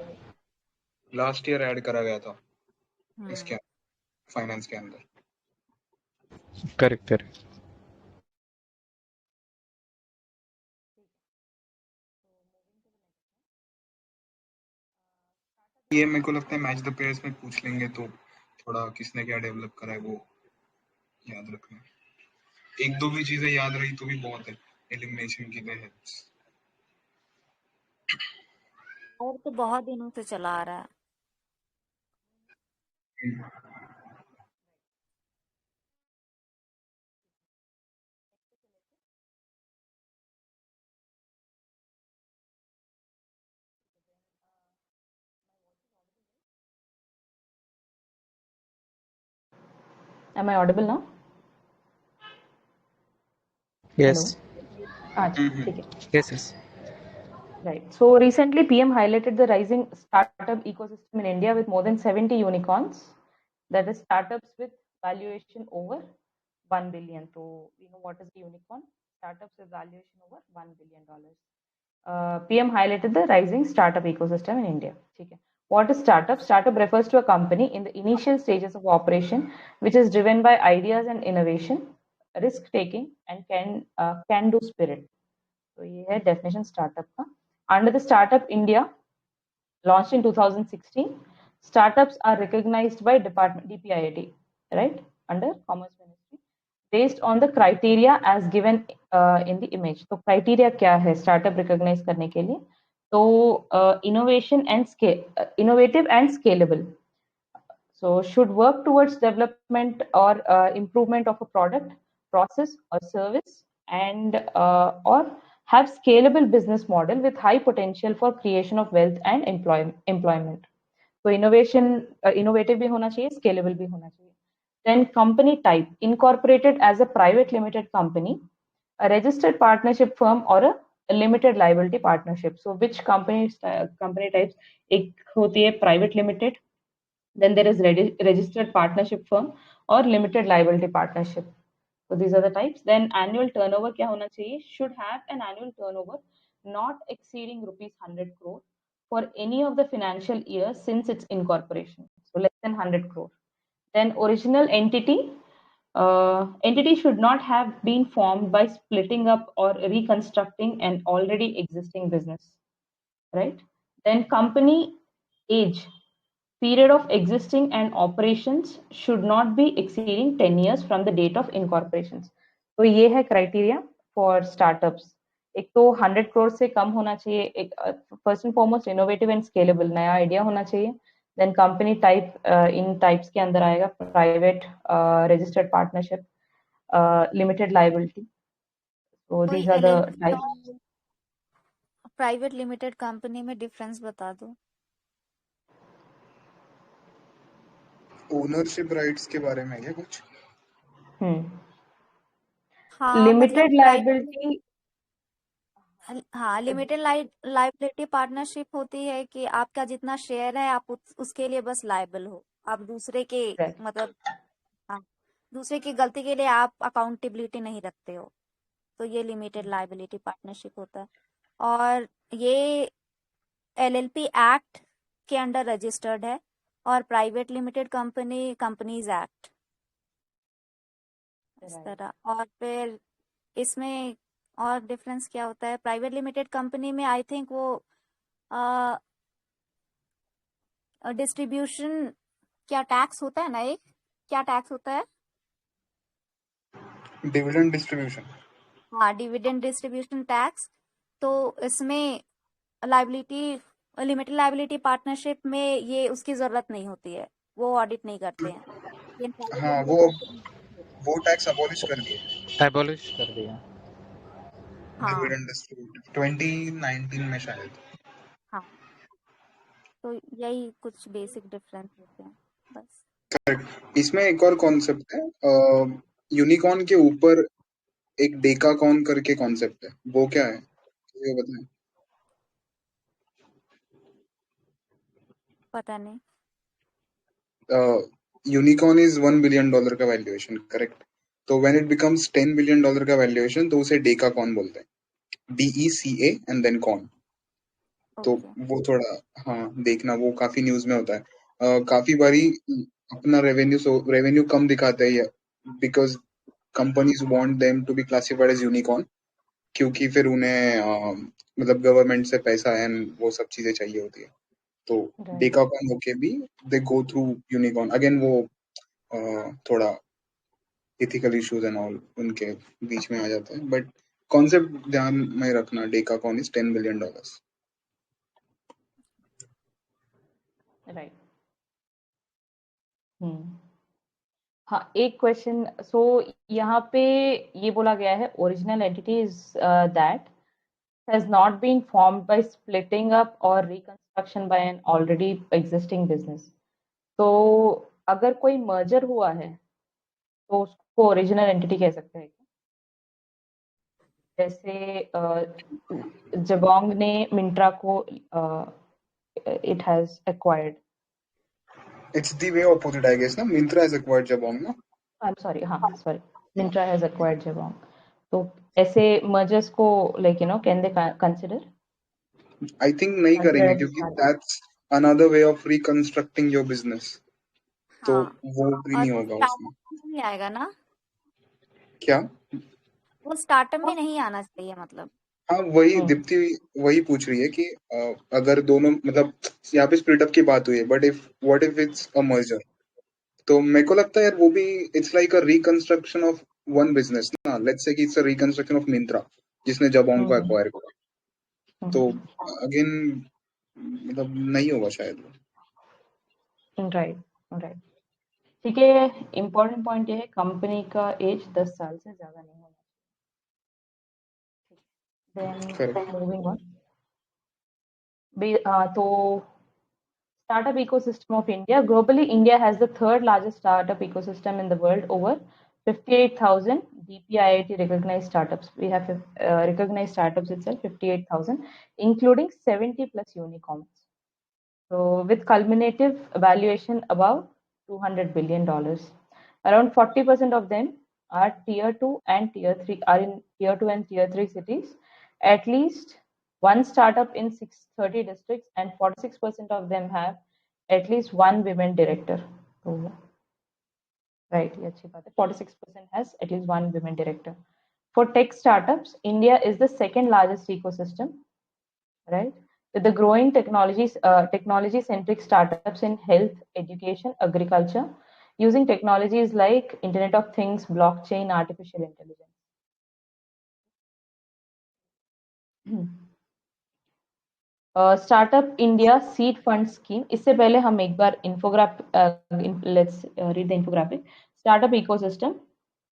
लास्ट ईयर ऐड करा गया था इसके फाइनेंस के अंदर. करेक्ट. ये मेरे को लगता है मैच द पेयर्स में पूछ लेंगे तो थोड़ा किसने क्या डेवलप करा है वो याद रखना. एक दो भी चीजें याद रही तो भी बहुत है एलिमिनेशन की तहत. और तो बहुत दिनों से चला आ रहा है. Am I audible now? Yes. अच्छा, ठीक है. Yes. Right. So recently PM highlighted the rising startup ecosystem in India with more than 70 unicorns. That is startups with valuation over 1 billion. So you know what is a unicorn? Startups with valuation over $1 billion. PM highlighted the rising startup ecosystem in India. ठीक है. What is startup? Startup refers to a company in the initial stages of operation which is driven by ideas and innovation, risk taking and can do spirit. तो ये है definition startup का. Under the Startup India, launched in 2016, startups are recognized by DPIIT, right, under Commerce Ministry, based on the criteria as given in the image. तो criteria क्या है startup recognize करने के लिए? तो innovative and scalable. So should work towards development or improvement of a product, process or service, and or have scalable business model with high potential for creation of wealth and employment. तो इनोवेटिव भी होना चाहिए, स्केलेबल भी होना चाहिए. Then company type, incorporated as a private limited company, a registered partnership firm or a limited liability partnership. So which company types? एक होती है private limited, then there is registered partnership firm or limited liability partnership. So these are the types. Then annual turnover क्या होना चाहिए? Should have an annual turnover not exceeding rupees 100 crore for any of the financial years since its incorporation. So less than 100 crore. Then original entity should not have been formed by splitting up or reconstructing an already existing business, right? Then company age, period of existing and operations should not be exceeding 10 years from the date of incorporations. तो ये है criteria for startups. एक तो 100 crore से कम होना चाहिए, एक first and foremost innovative and scalable, नया idea होना चाहिए. Then company type, in types के अंदर आएगा private, registered partnership, limited liability. So कोई these are the LLP types. और प्राइवेट लिमिटेड कंपनी में डिफरेंस बता दो. ओनरशिप राइट्स के बारे में है कुछ? हाँ मतलब Limited liability, हाँ लिमिटेड लाइबिलिटी पार्टनरशिप होती है कि आपका जितना शेयर है आप उसके लिए बस लायबल हो. आप दूसरे के Correct. मतलब हाँ दूसरे की गलती के लिए आप अकाउंटेबिलिटी नहीं रखते हो. तो ये लिमिटेड लाइबिलिटी पार्टनरशिप होता है. और ये LLP एक्ट के अंडर रजिस्टर्ड है और प्राइवेट लिमिटेड कंपनीज एक्ट इस Right. तरह. और फिर इसमें और डिफरेंस क्या होता है? प्राइवेट लिमिटेड कंपनी में आई थिंक वो डिस्ट्रीब्यूशन क्या टैक्स होता है ना, एक क्या टैक्स होता है? Dividend distribution. हाँ डिविडेंड डिस्ट्रीब्यूशन टैक्स. तो इसमें लाइबिलिटी लिमिटेड लाइबिलिटी पार्टनरशिप में ये उसकी जरूरत नहीं होती है, वो ऑडिट नहीं करते हैं. लेकिन प्राइवेट हाँ लिमिटेड वो टैक्स अबॉलिश कर दिया, एबॉलिश कर दिया. हाँ डिविडेंड डिस्ट्रीब्यूशन 2019 में शायद. हाँ. तो यही कुछ बेसिक डिफरेंस होते हैं बस. करेक्ट. इसमें एक और कॉन्सेप्ट है, यूनिकॉर्न के ऊपर एक डेकाकॉन करके कॉन्सेप्ट है, वो क्या है ये बताएं. पता नहीं. यूनिकॉर्न इज $1 बिलियन का वैल्यूएशन, करेक्ट. तो व्हेन इट बिकम्स $10 बिलियन का वैल्यूएशन तो उसे डेकाकॉन बोलते हैं, DECA एंड देन कॉन. तो ओके वो थोड़ा हाँ देखना, वो काफी न्यूज में होता है. काफी बारी अपना रेवेन्यू कम दिखाते हैं because companies want them to be classified as unicorn, क्योंकि फिर उन्हें मतलब गवर्नमेंट से पैसा एंड वो सब चीजें चाहिए होती है. तो right. डेकाकॉन होके भी दे गो थ्रू यूनिकॉर्न अगेन. वो थोड़ा एथिकल इश्यूज एंड ऑल उनके बीच में आ जाते हैं, बट कॉन्सेप्ट ध्यान में रखना, डेकाकॉन इज $10 बिलियन. Right. हाँ एक क्वेश्चन. सो यहाँ पे ये बोला गया है original entity is that has not been formed by splitting up or reconstruction by an already existing business. तो अगर कोई मर्जर हुआ है तो उसको ओरिजिनल एंटिटी कह सकते हैं. जैसे जबोंग ने मिंत्रा को it has acquired. It's the way opposite, I guess. ना Myntra has acquired Jabong, ना. I'm sorry, हाँ sorry, Myntra has acquired Jabong. तो ऐसे mergers को like can they consider? I think नहीं करेंगे Consider क्योंकि that's another way of reconstructing your business. तो हाँ. वो भी और नहीं वो होगा उसमें. स्टार्टअप में नहीं आएगा ना, क्या? वो स्टार्टअप में नहीं आना चाहिए मतलब. हाँ वही दीप्ति वही पूछ रही है कि अगर दोनों मतलब यहाँ पे स्प्लिट अप की बात हुई है, but what if it's a merger, तो मेरे को लगता है यार वो भी it's like a reconstruction of one business ना. लेट्स से कि it's a reconstruction of Myntra जिसने जबोंग को एक्वायर किया. तो अगेन मतलब नहीं होगा शायद वो. राइट. ठीक है. इम्पोर्टेंट पॉइंट ये है कंपनी का एज 10 साल से ज्यादा नहीं होना चाहिए. Then moving on. तो Startup ecosystem of India. Globally, India has the third largest startup ecosystem in the world, over 58,000 DPIIT recognized startups. We have recognized startups itself, 58,000, including 70 plus unicorns. So with culminative valuation above $200 billion. Around 40% of them are tier 2 and tier 3 are in tier 2 and tier 3 cities. At least one startup in 630 districts, and 46% of them have at least one women director. So, right, ये अच्छी बात है. 46% has at least one women director. For tech startups, India is the second largest ecosystem, right? With the growing technology-centric startups in health, education, agriculture, using technologies like Internet of Things, blockchain, artificial intelligence. Startup India Seed Fund Scheme. इससे पहले हम एक बार let's read the infographic. Startup ecosystem.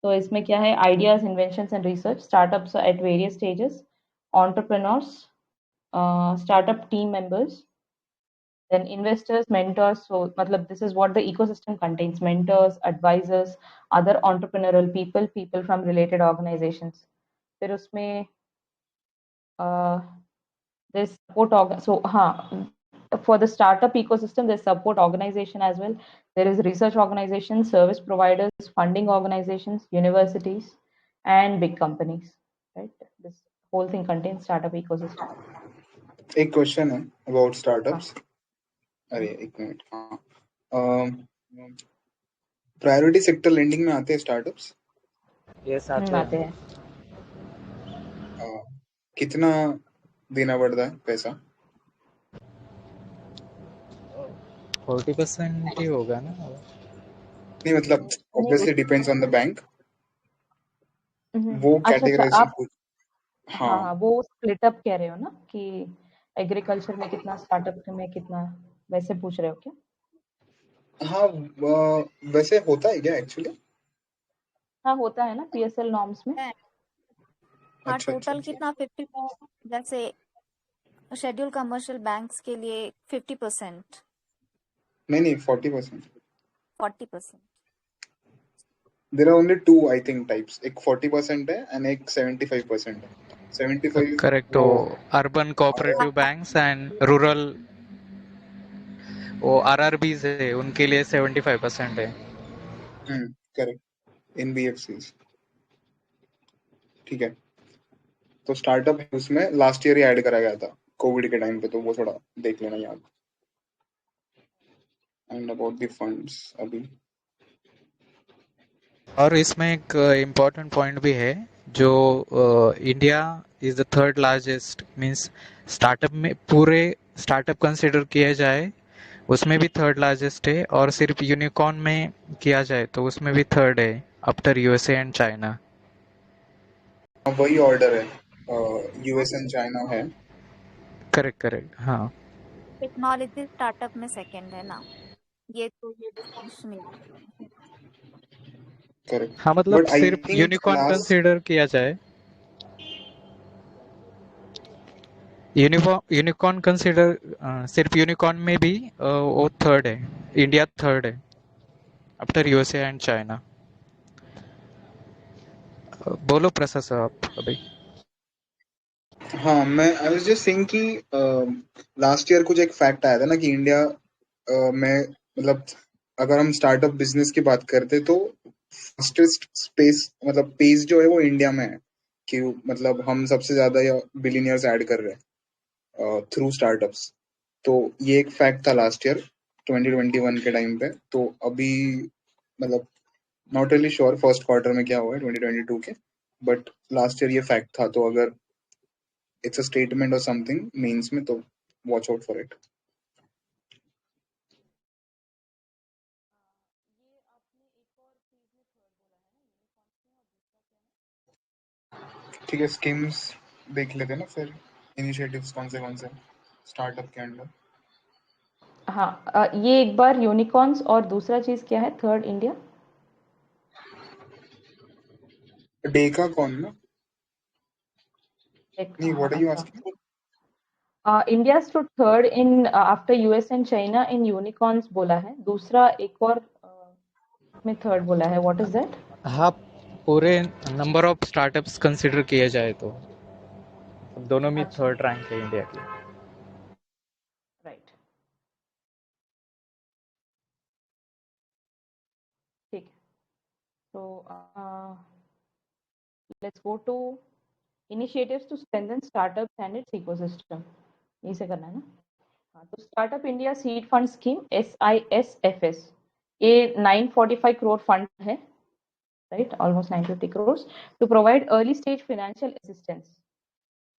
तो इसमें क्या है? Ideas, inventions and research. Startups at various stages. Entrepreneurs, startup team members, then investors, mentors. So matlab, this is what the ecosystem contains: mentors, advisors, other entrepreneurial people, people from related organizations. फिर उसमें there's support for the startup ecosystem, there's support organization as well. There is research organizations, service providers, funding organizations, universities, and big companies, right? This whole thing contains startup ecosystem. एक क्वेश्चन है अबाउट स्टार्टअप्स. अरे एक मिनट. हाँ, प्रायोरिटी सेक्टर लेंडिंग में आते हैं स्टार्टअप्स. यस आते हैं. कितना देना पड़ता है पैसा? 40% ही होगा ना. नहीं मतलब obviously depends on the bank. वो अच्छा कैटेगराइजेशन आप हाँ वो स्प्लिट अप कह रहे हो ना कि एग्रीकल्चर में कितना, स्टार्टअप में कितना, वैसे पूछ रहे हो क्या? हाँ, वैसे होता है क्या एक्चुअली? हाँ होता है ना पीएसएल नॉर्म्स में. हाँ, अच्छा टोटल अच्छा. कितना 50, जैसे शेड्यूल कमर्शियल बैंक्स के लिए 50%, नहीं 40%. 40%. There are only two I think types. एक 40% है एंड एक 75% है. 75 करेक्ट. तो urban cooperative banks and rural वो आरआरबीज है, उनके लिए 75% है. करेक्ट. एनबीएफसीज. ठीक है. तो स्टार्टअप उसमें लास्ट ईयर ही ऐड करा गया था कोविड के टाइम पे, तो वो थोड़ा देख लेना याद. एंड अबाउट द फंड्स अभी. और इसमें एक इम्पोर्टेंट पॉइंट भी है, जो India is the third largest, means startup में पूरे स्टार्टअप कंसिडर किया जाए उसमें भी थर्ड लार्जेस्ट है, और सिर्फ यूनिकॉर्न में किया जाए तो उसमें भी थर्ड है आफ्टर यूएसए एंड चाइना. वही ऑर्डर है. यूएस एंड चाइना है. Correct correct. हाँ टेक्नोलॉजी स्टार्टअप में सेकंड है ना, ये डिस्टिंक्शन है. करेक्ट. हाँ मतलब बट आई सिर्फ थिंक यूनिकॉर्न लास्ट कंसीडर किया जाए, यूनिकॉर्न कंसीडर सिर्फ यूनिकॉर्न में भी वो थर्ड है, इंडिया थर्ड है आफ्टर यूएसए एंड चाइना. बोलो प्रसाद साहब अभी. हाँ, मैं आई वाज जस्ट सेइंग कि लास्ट ईयर कुछ एक फैक्ट आया था ना कि इंडिया में मतलब अगर हम स्टार्टअप बिजनेस की बात करते तो फास्टेस्ट स्पेस मतलब पेस जो है वो इंडिया में है कि मतलब हम सबसे ज्यादा या बिलियनियर्स ऐड कर रहे हैं थ्रू स्टार्टअप्स. तो ये एक फैक्ट था लास्ट ईयर 2021 के टाइम पे. तो अभी मतलब not really sure first quarter में क्या हुआ है 2022 के, बट लास्ट ईयर ये फैक्ट था. तो अगर it's a statement or something means में तो watch out for it. ठीक है, स्कीम्स देख लेते हैं ना फिर. इनिशिएटिव्स कौन से स्टार्टअप के अंडर. हाँ ये एक बार यूनिकॉर्न्स और दूसरा चीज क्या है थर्ड इंडिया? डेका कौन ना. नहीं, what are you asking? India stood third in after US and China in unicorns बोला है. दूसरा एक और में थर्ड बोला है. What is that? हाँ, पूरे नंबर ऑफ स्टार्टअप्स कंसिडर किए जाए तो दोनों में अच्छा. थर्ड रैंक है इंडिया की. Right. ठीक है. So let's go to initiatives to strengthen startups and its ecosystem. यही से करना है ना. हाँ, तो startup India seed fund scheme SISFS ये 945 crore फंड है, right? Almost 950 crores to provide early stage financial assistance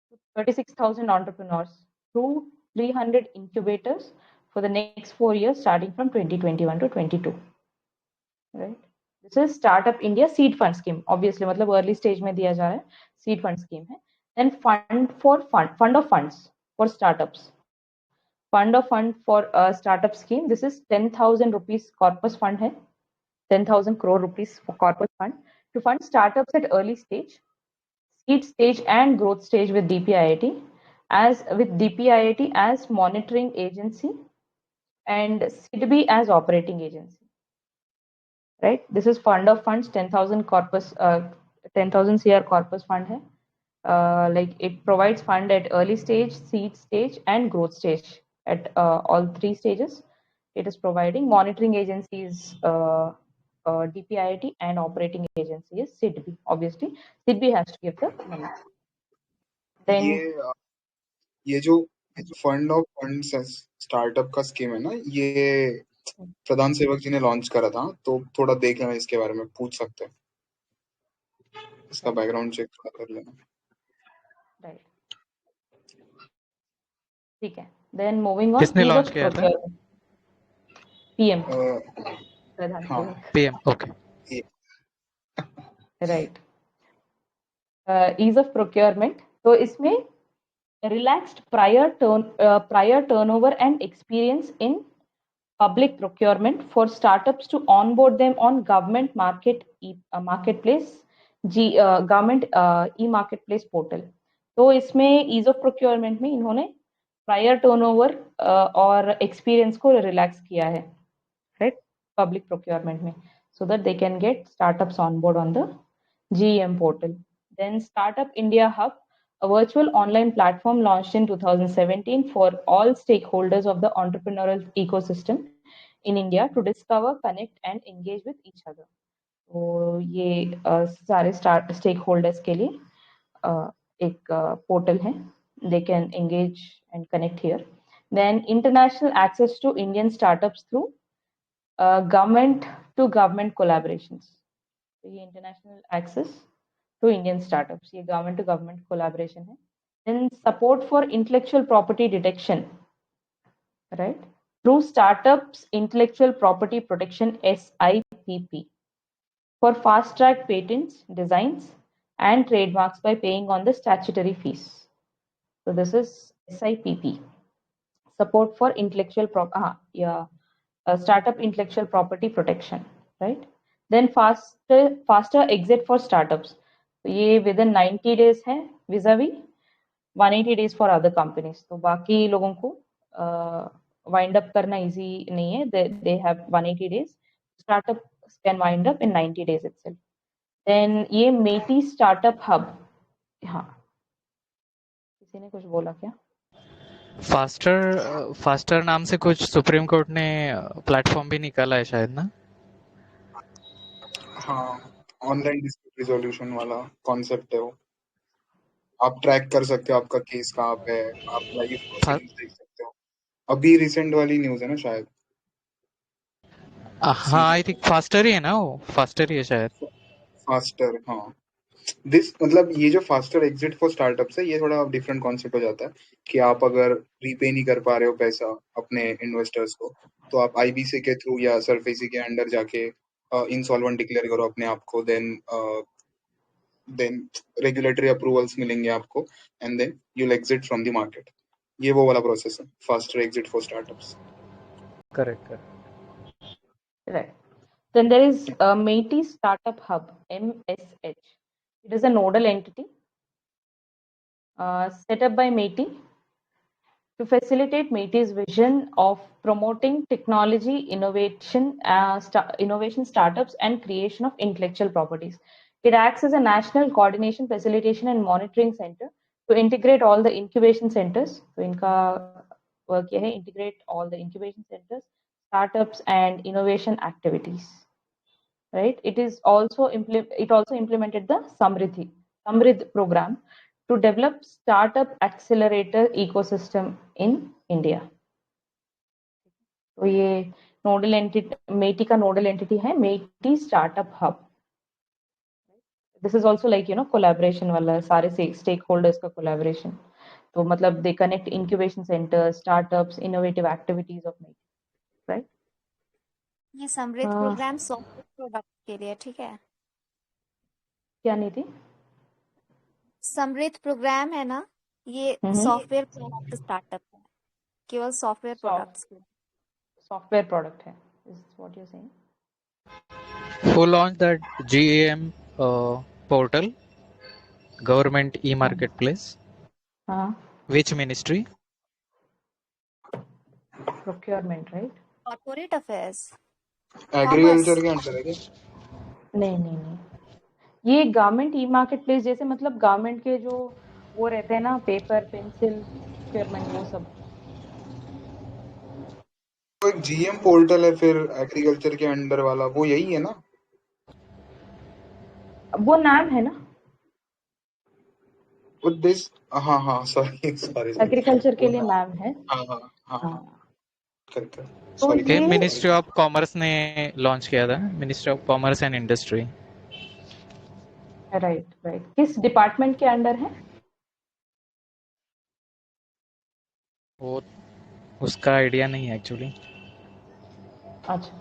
to 36,000 entrepreneurs through 300 incubators for the next 4 years starting from 2021 to 22, right? This is Startup India Seed Fund Scheme. Obviously, मतलब early stage में दिया जा रहा है, seed fund scheme है. Then fund of funds for startups. Fund of fund for a startup scheme. This is 10,000 rupees corpus fund है, 10,000 crore rupees for corpus fund to fund startups at early stage, seed stage and growth stage with DPIIT as monitoring agency and SIDBI as operating agency. Right? This is fund of funds, 10,000 corpus, 10,000 CR corpus fund hai. Like it provides fund at early stage, seed stage, and growth stage at all three stages. It is providing monitoring agencies, DPIIT, and operating agency is SIDBI. Obviously, SIDBI has to give the money. Then ये जो फंड ऑफ फंड्स स्टार्टअप का स्कीम है ना, ये प्रधान सेवक जी ने लॉन्च करा था, तो थोड़ा देख लेना इसके बारे में, पूछ सकते हैं, इसका बैकग्राउंड चेक थोड़ा कर लेना. right. ठीक है. Then moving on, किसने ease लॉन्च of किया था? procurement. PM. प्रधान हाँ, सेवक. PM. Okay. Right. Ease of procurement. तो इसमें relaxed prior turnover and experience in public procurement for startups to onboard them on government marketplace government e-marketplace portal. तो इसमें ease of procurement में इन्होंने prior turnover और experience को relax किया है, right? Public procurement में, so that they can get startups on board on the GEM portal. Then Startup India Hub, a virtual online platform launched in 2017 for all stakeholders of the entrepreneurial ecosystem in India to discover, connect, and engage with each other. तो ये सारे stakeholders के लिए एक portal है. They can engage and connect here. Then international access to Indian startups through government to government collaborations. तो ये international access to Indian startups, ये government to government collaboration है. Then support for intellectual property detection, right? Through Startups Intellectual Property Protection SIPP for fast track patents, designs, and trademarks by paying on the statutory fees. So this is SIPP, support for intellectual startup intellectual property protection, right? Then faster exit for startups. तो ये within 90 days है vis-a-vis 180 days for other companies. तो बाकी लोगों को wind up करना easy नहीं है. They have 180 days. Startups can wind up in 90 days itself. Then ये मेटी startup hub. हाँ, किसी ने कुछ बोला क्या? फास्टर नाम से कुछ सुप्रीम कोर्ट ने प्लेटफॉर्म भी निकाला है शायद ना. हाँ, ऑनलाइन डिस्प्यूट रिजोल्यूशन वाला कॉन्सेप्ट है वो. आप ट्रैक कर सकते हो आपका केस कहाँ पे है, आप लाइव प्रोसीडिंग्स देख सकते हो. अभी रिसेंट वाली न्यूज़ है ना शायद. हाँ, आई थिंक फास्टर ही है ना, वो फास्टर ही है शायद. फास्टर, हाँ. मतलब ये जो फास्टर एग्जिट फॉर स्टार्टअप्स है, ये थोड़ा डिफरेंट कॉन्सेप्ट हो जाता है कि आप अगर रीपे नहीं कर पा रहे हो पैसा अपने इन्वेस्टर्स को, तो आप आईबीसी के थ्रू या सरफेसी के अंडर जाके इंसॉल्वेंट डिक्लेयर करो अपने आप को. देन रेगुलेटरी अप्रूवल्स मिलेंगे आपको, and then you'll exit from the market. ये वो वाला प्रोसेस है, faster exit for startups. Correct. Right. Then there is METI Startup Hub, MSH. It is a nodal entity set up by METI to facilitate METI's vision of promoting technology innovation startups and creation of intellectual properties. It acts as a national coordination, facilitation and monitoring center to integrate all the incubation centers. So इनका work ये है integrate all the incubation centers, startups and innovation activities. Right? It also implemented the Samridh program to develop startup accelerator ecosystem in India. तो ये नोडल एंटिटी मेटी का नोडल एंटिटी है MeitY startup hub. This is also like collaboration वाला सारे स्टेक होल्डर्स का कोलैबोरेशन. तो मतलब they connect incubation centres, startups, innovative activities of MeitY. Right. ये समृद्ध प्रोग्राम सॉफ्टवेयर प्रोडक्ट के लिए, ठीक है? क्या नीति? समृद्ध प्रोग्राम है ना, ये सॉफ्टवेयर प्रोडक्ट स्टार्टअप है, केवल सॉफ्टवेयर प्रोडक्ट्स के. Software product है, is what you're saying? Who launched that GEM portal, government e-marketplace? Which ministry? Procurement, right? Corporate affairs. Agriculture के अंदर है क्या? नहीं, ये गवर्नमेंट ई मार्केट प्लेस जैसे मतलब गवर्नमेंट के जो वो रहते हैं ना, पेपर, पेंसिल, प्रोक्योरमेंट, वो सब. तो एक जीएम पोर्टल है फिर एग्रीकल्चर के अंडर वाला, वो यही है ना? वो नाम है ना दिस. हाँ सॉरी एग्रीकल्चर के लिए नाम है. हाँ करेक्ट. तो सॉरी. ये मिनिस्ट्री ऑफ कॉमर्स ने लॉन्च किया था, ministry of commerce and industry. Right. किस डिपार्टमेंट के अंडर है? वो उसका आइडिया नहीं है एक्चुअली. अच्छा,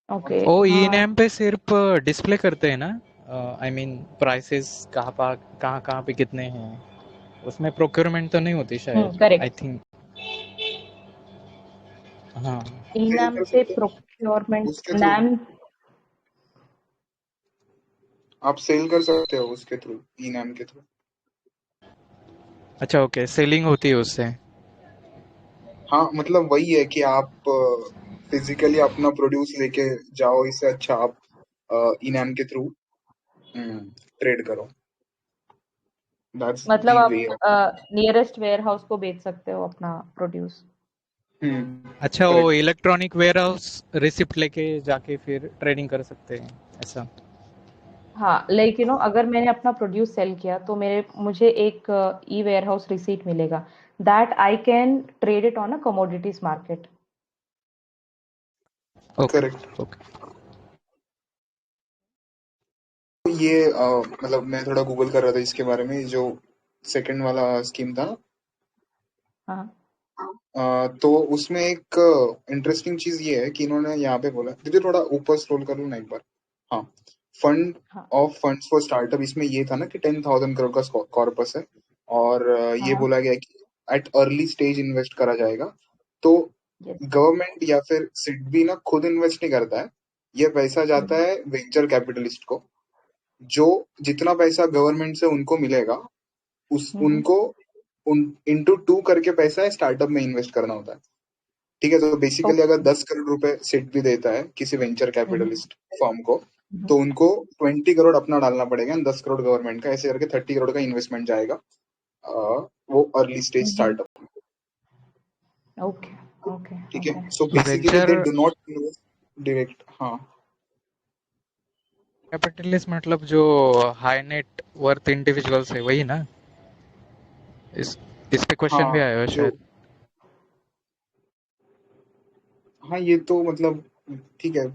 ओके. वो ई-नैम पे सिर्फ डिस्प्ले करते हैं ना, आई मीन प्राइसेस कहाँ पे कितने हैं, उसमें प्रोक्योरमेंट तो नहीं होती शायद. I think. हाँ, ई-नैम पे प्रोक्योरमेंट नाम आप सेल कर सकते हो उसके थ्रू, ई-नैम के थ्रू. अच्छा, ओके. सेलिंग होती है उससे. हाँ मतलब वही है कि आप फिजिकली अपना प्रोड्यूस लेके जाओ, इससे अच्छा आप ई-नैम के थ्रू ट्रेड करो. मतलब आप नियरेस्ट वेयर हाउस को बेच सकते हो अपना प्रोड्यूस. अच्छा, वो इलेक्ट्रॉनिक वेयर हाउस रिसिप्ट लेके जाके फिर ट्रेडिंग कर सकते हैं, ऐसा? हाँ, लाइक अगर मैंने अपना प्रोड्यूस सेल किया तो मुझे एक ई वेयर हाउस रिसीट मिलेगा, that I can trade it on a commodities market. Correct. ये मतलब मैं थोड़ा गूगल कर रहा था इसके बारे में, जो सेकंड वाला स्कीम था. हाँ. तो उसमें एक इंटरेस्टिंग चीज ये है कि इन्होंने यहाँ पे बोला, दीदी थोड़ा ऊपर स्क्रॉल कर लो ना एक बार. हाँ, fund of funds for startup, इसमें ये था ना कि 10,000 करोड़ का कॉर्पस है, और ये बोला गया कि एट अर्ली स्टेज इन्वेस्ट करा जाएगा. तो गवर्नमेंट या फिर सिडबी ना खुद इन्वेस्ट नहीं करता है, ये पैसा जाता है वेंचर कैपिटलिस्ट को. जो जितना पैसा गवर्नमेंट से उनको मिलेगा उनको इंटू 2 करके पैसा स्टार्टअप में इन्वेस्ट करना होता है. ठीक है. तो बेसिकली अगर 10 करोड़ रुपए सिडबी देता है किसी वेंचर कैपिटलिस्ट फर्म को, तो उनको 20 करोड़ अपना डालना पड़ेगा, 10 करोड़ गवर्नमेंट का, ऐसे करके 30 करोड़ का इन्वेस्टमेंट जाएगा वो अर्ली स्टेज स्टार्टअप. ओके. ठीक है. So basically they do not invest direct. हाँ, कैपिटलिस्ट मतलब जो हाई नेट वर्थ इंडिविजुअल्स है, वही ना? इस पे क्वेश्चन भी आया है शायद. हाँ ये तो मतलब ठीक है,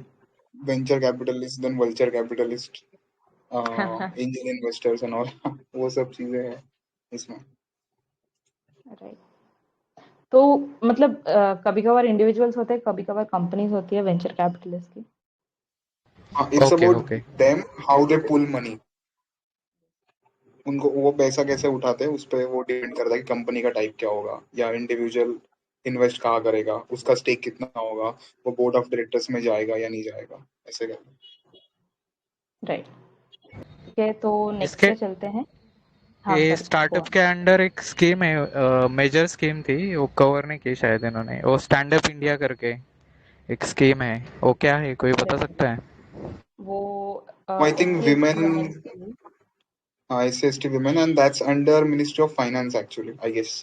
venture capitalist, then vulture capitalist, angel investors and all, वो सब चीजें हैं इसमें. राइट. तो मतलब कभी कभार इंडिविजुअल्स होते हैं, कभी कभार कंपनीज होती है वेंचर कैपिटलिस्ट की. It's about them how they pull money. उनको वो पैसा कैसे उठाते हैं उस पर वो डिपेंड करता है कि कंपनी का टाइप क्या होगा, या इंडिविजुअल इन्वेस्ट कहाँ करेगा, उसका स्टेक कितना होगा, वो बोर्ड ऑफ डायरेक्टर्स में जाएगा या नहीं जाएगा, ऐसे करके. राइट. ठीक है, तो नेक्स्ट पे चलते हैं. हाँ ये सॉरी, स्टार्टअप के अंडर एक स्कीम है, मेजर स्कीम थी, वो कवर नहीं की शायद इन्होंने, वो स्टैंड अप इंडिया करके एक स्कीम है, वो क्या है, कोई बता सकता है? वो I S think C S T women, women के लिए। SC/ST women, and that's under Ministry of Finance actually, I guess.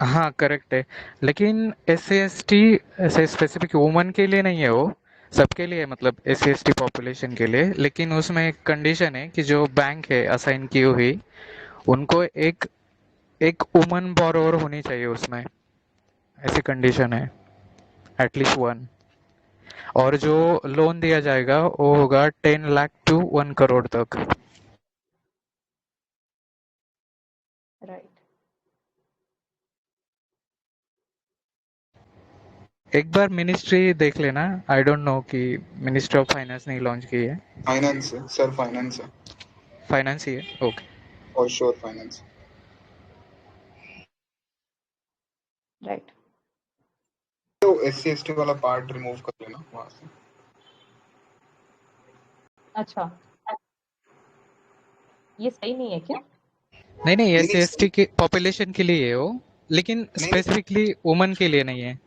हाँ करेक्ट है, लेकिन एस सी एस टी ऐसे स्पेसिफिक वुमन के लिए नहीं है, वो सबके लिए है, मतलब S C S T population के लिए, लेकिन उसमें एक कंडीशन है कि जो बैंक है असाइन की हुई, उनको एक एक वुमन बोरोवर होनी चाहिए उसमें, ऐसी कंडीशन है, एटलीस्ट वन। और जो लोन दिया जाएगा वो होगा 10 लाख to 1 करोड़ तक। राइट। एक बार मिनिस्ट्री देख लेना, आई डोंट नो कि मिनिस्ट्री ऑफ फाइनेंस नहीं लॉन्च की है। Finance, sir, finance, फाइनेंस ही है, okay. for sure, finance. Right. तो SC/ST वाला पार्ट रिमूव कर लेना वहां से। अच्छा, ये सही नहीं है क्या? नहीं नहीं, नहीं एस सी नहीं एस टी की पॉपुलेशन के लिए है वो, लेकिन नहीं नहीं, स्पेसिफिकली वुमन के लिए नहीं है।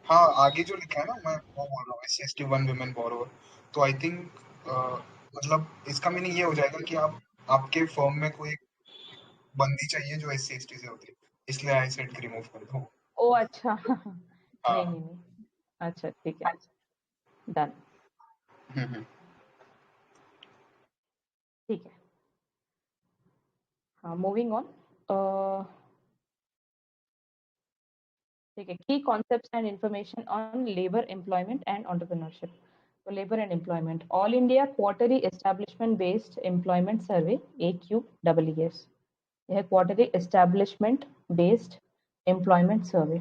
हाँ आगे जो लिखा है ना, मैं वो बोल रहा हूँ, SC/ST वन women borrower। तो आई थिंक मतलब इसका मीनिंग ये हो जाएगा कि आप, आपके फर्म में कोई बंदी चाहिए जो SC/ST से होती है, इसलिए आई सेड रिमूव कर दो। ओ अच्छा नहीं हाँ। नहीं नहीं, अच्छा ठीक है, डन। हम्म। ठीक है, हाँ मूविंग ऑन। ठीक है, की concepts and information on labour employment and entrepreneurship. तो labour and employment, all India quarterly establishment based employment survey AQEES, यह quarterly establishment based employment survey.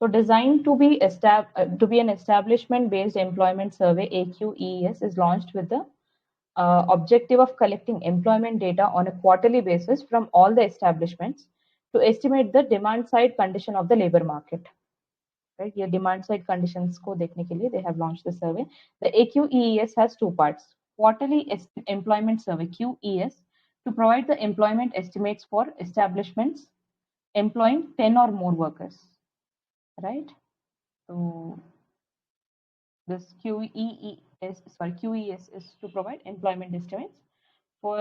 So designed to be an establishment based employment survey, AQEES is launched with the objective of collecting employment data on a quarterly basis from all the establishments to estimate the demand side condition of the labor market. Right? ये demand side conditions को देखने के लिए they have launched the survey. The AQEES has two parts: quarterly employment survey QES to provide the employment estimates for establishments employing 10 or more workers. Right? So this QES is to provide employment estimates for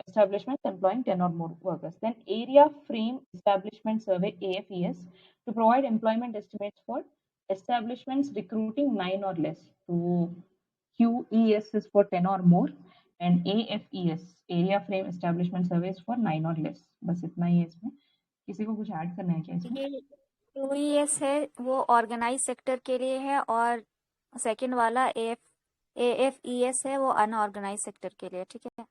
establishments employing 10 or more workers. Then Area Frame Establishment Survey AFES to provide employment estimates for establishments recruiting 9 or less. So QES is for 10 or more and AFES Area Frame Establishment Survey is for 9 or less. बस इतना ही है इसमें। किसी को कुछ ऐड करना है क्या इसमें? ये QES है वो ऑर्गेनाइज सेक्टर के लिए है, और सेकंड वाला AFES है वो अनऑर्गेनाइज सेक्टर के लिए। ठीक है,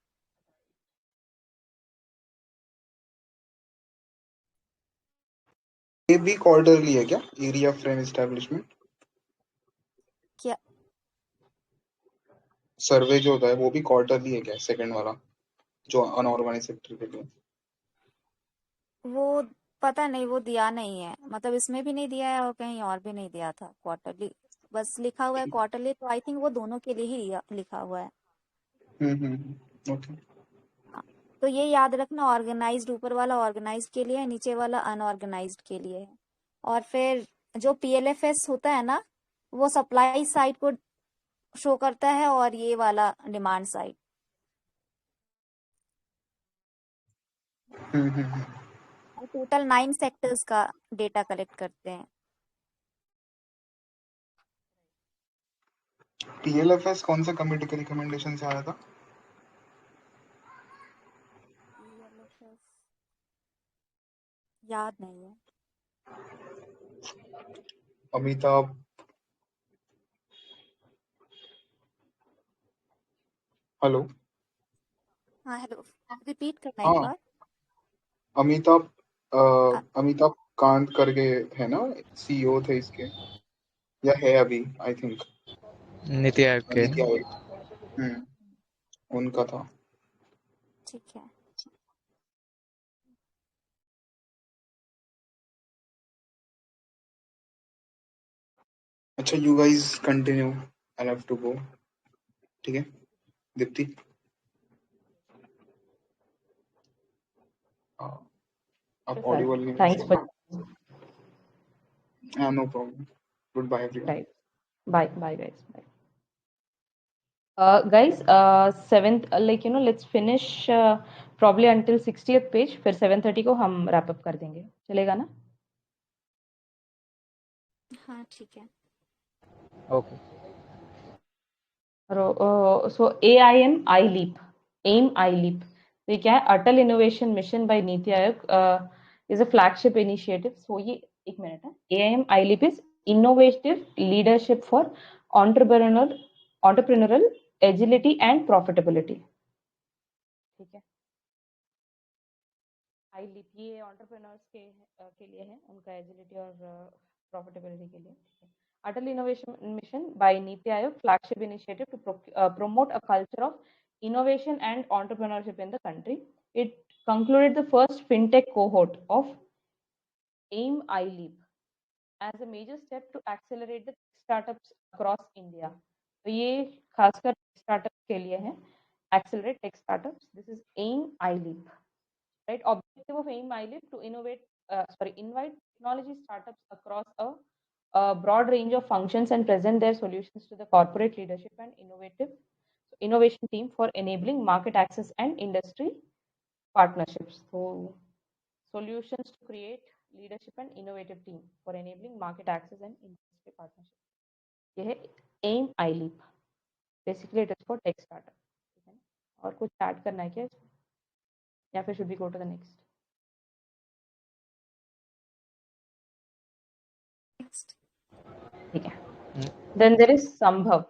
ये भी क्वार्टरली है क्या, एरिया फ्रेम एस्टेब्लिशमेंट क्या सर्वे जो होता है वो भी क्वार्टरली है क्या, सेकंड वाला जो अनऑर्गेनाइज सेक्टर के लिए? वो पता नहीं, वो दिया नहीं है, मतलब इसमें भी नहीं दिया है और कहीं और भी नहीं दिया था क्वार्टरली, बस लिखा हुआ है क्वार्टरली। तो आई थिंक वो दोनों के लिए ही लिखा हुआ है। ओके। हाँ, तो ये याद रखना, ऑर्गेनाइज्ड ऊपर वाला ऑर्गेनाइज्ड के लिए है, नीचे वाला अनऑर्गेनाइज्ड के लिए है। और फिर जो PLFS होता है ना, वो सप्लाई साइड को शो करता है और ये वाला डिमांड साइड। और टोटल 9 सेक्टर्स का डेटा कलेक्ट करते हैं। TLFS कौन सा कमेटी के रिकमेंडेशन से आया था? PLFS याद नहीं है। अमिताभ, हेलो। हाँ हेलो, रिपीट करना एक हाँ, बार। अमिताभ, अ, अमिताभ कांत करके है ना, CEO थे इसके, या है अभी, आई थिंक नीति आयोग के नीति आयोग। उनका था। ठीक है। अच्छा, you guys continue, I have to go. ठीक है दीप्ति। आप सर ऑडिबल नहीं थैंक्स वैसे। For no problem. Goodbye everyone. Right bye bye guys bye guys 7th let's finish probably until 60th page फिर 7:30 को हम wrap up कर देंगे चलेगा ना हाँ ठीक है okay so AIM iLeap AIM iLeap तो ये क्या है अटल innovation mission bye NITI Aayog is a flagship initiative so ये एक मिनट है AIM iLeap is innovative leadership for entrepreneurial agility and profitability ठीक है iLeap ये entrepreneurs के लिए है उनका एजिलिटी और प्रॉफिटेबिलिटी के लिए अटल innovation mission bye NITI Aayog flagship initiative to promote a culture of innovation and entrepreneurship in the country. It concluded the first fintech cohort of AIM iLeap as a major step to accelerate the startups across India. तो ये खासकर startups के लिए है accelerate tech startups. This is AIM iLeap. Right? Objective of AIM iLeap to invite technology startups across a broad range of functions and present their solutions to the corporate leadership and innovation team for enabling market access and industry partnerships. So solutions to create leadership and innovative team for enabling market access and industry partnerships. ये है AIM iLeap. Basically it is for tech startup. ठीक है ना? और कुछ ऐड करना है क्या इसमें? या फिर should we go to the next? Next ठीक है then there is Sambhav.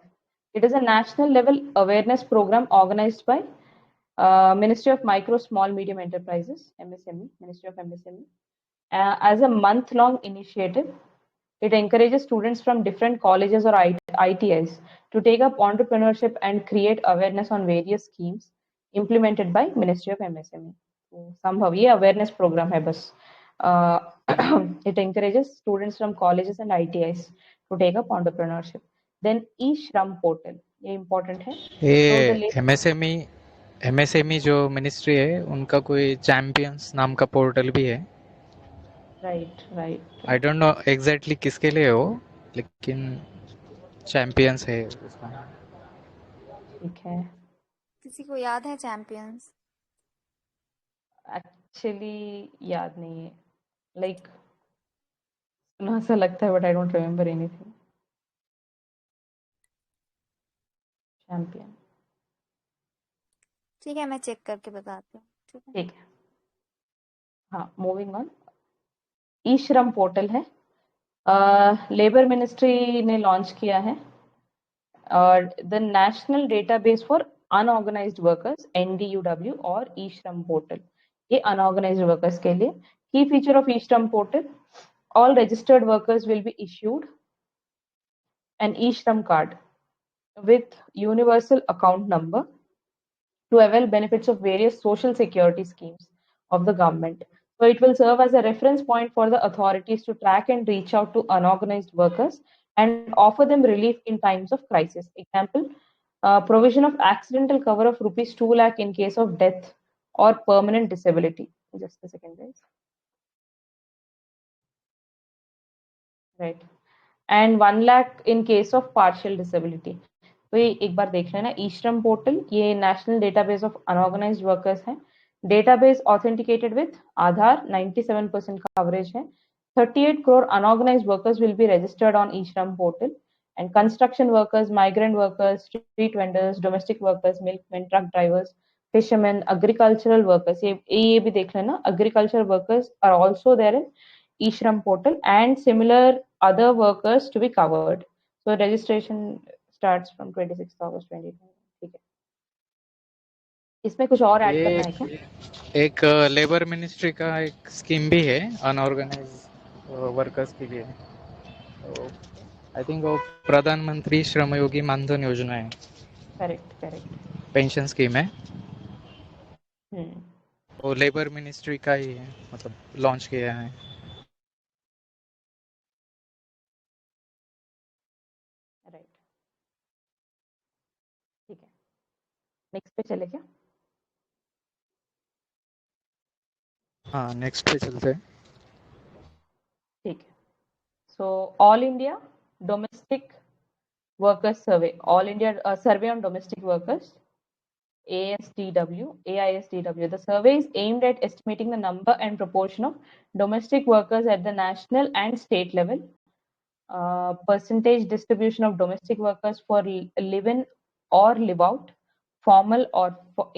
It is a national level awareness program organized by Ministry of Micro, Small, Medium Enterprises, MSME, Ministry of MSME, as a month-long initiative. It encourages students from different colleges or ITIs to take up entrepreneurship and create awareness on various schemes implemented by Ministry of MSME. So, Sambhav, ये awareness program है बस. It encourages students from colleges and ITIs to take up entrepreneurship. Then e-Shram portal, ये important है. ये MSME जो मिनिस्ट्री है उनका कोई चैंपियंस नाम का पोर्टल भी है right I don't know exactly किसके लिए हो लेकिन चैंपियंस है उसका ठीक है किसी को याद है चैंपियंस एक्चुअली याद नहीं है लाइक सुना सा लगता है but I don't remember anything champion ठीक है मैं चेक करके बताती हूँ ठीक है ठीक है हाँ मूविंग ऑन ई श्रम पोर्टल है लेबर मिनिस्ट्री ने लॉन्च किया है और the national database for unorganised workers NDUW और ई श्रम पोर्टल ये अनऑर्गेनाइज्ड वर्कर्स के लिए की फीचर ऑफ ई श्रम portal all registered workers will be issued an e-Shram card with universal account number to avail benefits of various social security schemes of the government. So it will serve as a reference point for the authorities to track and reach out to unorganized workers and offer them relief in times of crisis. Example, provision of accidental cover of rupees 2 lakh in case of death or permanent disability. Just a second, guys. Right. And 1 lakh in case of partial disability. तो ये एक बार देख लेना ई-श्रम पोर्टल ये national database of unorganised workers है database authenticated with Aadhaar 97% coverage है 38 crore unorganized workers will be registered on e-Shram portal and construction workers, migrant workers, street vendors, domestic workers, milkmen, truck drivers, fishermen, agricultural workers ये भी देख लेना agricultural workers are also there in e-Shram portal and similar other workers to be covered. So registration starts from 26th August 2020. ठीक है इसमें कुछ और ऐड करना है क्या एक लेबर मिनिस्ट्री का एक स्कीम भी है अनऑर्गेनाइज वर्कर्स के लिए तो आई थिंक वो प्रधानमंत्री श्रमयोगी मानधन योजना है करेक्ट पेंशन स्कीम है हम्म वो लेबर मिनिस्ट्री का ही है मतलब लॉन्च किया है राइट ठीक है नेक्स्ट पे चले क्या हाँ नेक्स्ट पे चलते हैं। ठीक है। So all India domestic workers survey, all India survey on domestic workers, AISDW. The survey is aimed at estimating the number and proportion of domestic workers at the national and state level, percentage distribution of domestic workers for live-in or live-out, formal or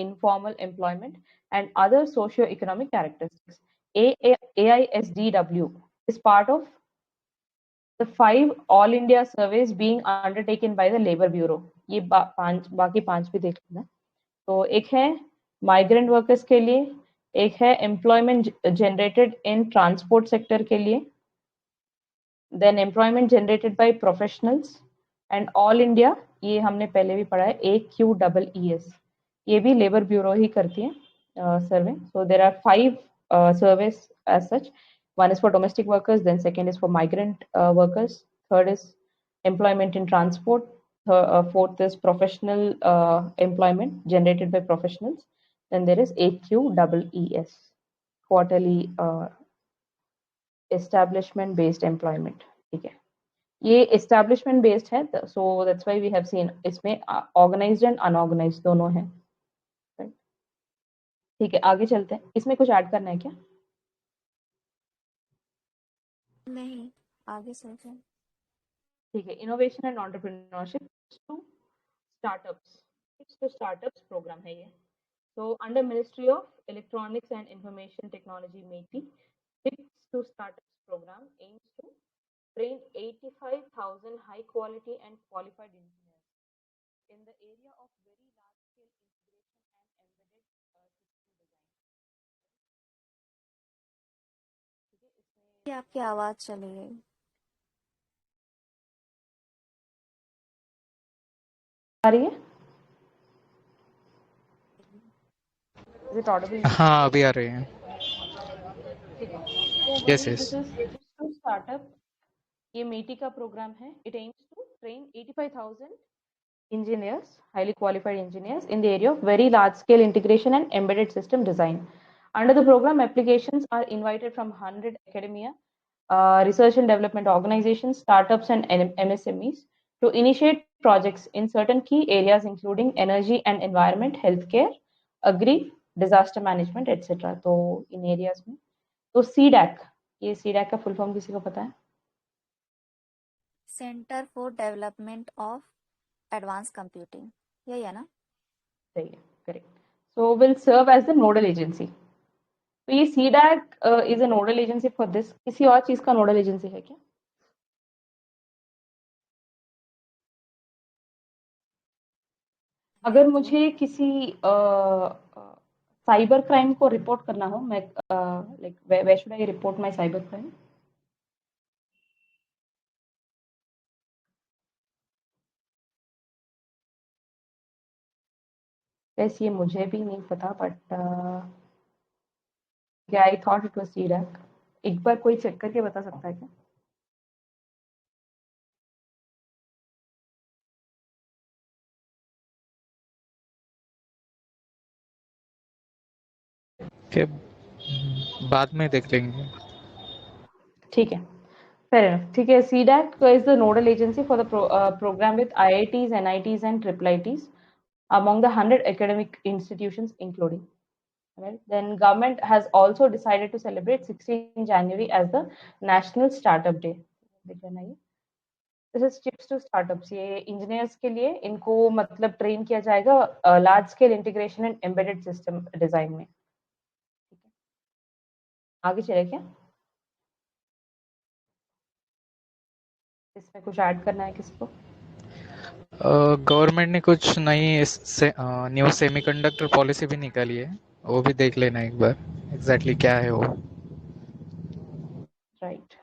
informal employment, and other socio-economic characteristics. AISDW is part of the 5 All India surveys being undertaken by the Labour Bureau. ये बाकी 5 भी देख लेना। तो एक है माइग्रेंट वर्कर्स के लिए, एक है employment generated in transport sector के लिए, then employment generated by professionals, and all India, ये हमने पहले भी पढ़ा है, AQEES, ये भी लेबर ब्यूरो ही करती है survey. So there are 5 surveys as such. One is for domestic workers, then second is for migrant workers, third is employment in transport, fourth is professional employment generated by professionals, then there is AQEES, quarterly establishment based employment। ठीक है, ये establishment based है, so that's why we have seen इसमें organized and unorganized दोनों हैं। ठीक है, आगे चलते हैं। इसमें कुछ ऐड करना है क्या? नहीं, आगे चलते हैं। ठीक है, innovation and entrepreneurship to startups, तो स्टार्टअप्स प्रोग्राम है ये। So under Ministry of Electronics and Information Technology METI, Tips to Startups program aims to train 85,000 high quality and qualified engineers in the area of very large scale integration and embedded system design। ठीक है, इसमें ये आपकी आवाज चली गई। आ रही है? Is it audible now? हाँ अभी आ रहे हैं। ठीक है, तो यस वही yes. This is tips to startup, ये मेटी का प्रोग्राम है। It aims to train 85,000 engineers, highly qualified engineers in the area of very large scale integration and embedded system design. Under the program, applications are invited from 100 academia, research and development organizations, startups, and MSMEs to initiate projects in certain key areas including energy and environment, healthcare, agri, disaster management, etc. तो इन areas में, तो CDAC, ये CDAC का full form किसी को पता है? Centre for development of advance computing, यही है ना? सही है, correct. So will serve as the nodal agency. तो ये CDAC is a nodal agency for this. किसी और चीज का नोडल एजेंसी है क्या? अगर मुझे किसी साइबर क्राइम को रिपोर्ट करना हो, मैं like where should I report my cyber crime? वैसे ये मुझे भी नहीं पता, but I thought it was CDAC। एक बार कोई चेक करके बता सकता है क्या? के बाद में देख लेंगे। ठीक है, fair enough। ठीक है, CDAC is the nodal agency for the program with IITs, NITs, and IIITs among the 100 academic institutions including. Right? Then government has also decided to celebrate 16 January as the National Startup Day. This is chips to startups। ये इंजीनियर्स के लिए, इनको मतलब ट्रेन किया जाएगा large scale integration and embedded system design में। ठीक है, आगे चले क्या? इसमें कुछ ऐड करना है किसको? गवर्नमेंट ने कुछ नई न्यू सेमीकंडक्टर पॉलिसी भी निकाली है, वो भी देख लेना एक बार एग्जैक्टली क्या है वो। Right.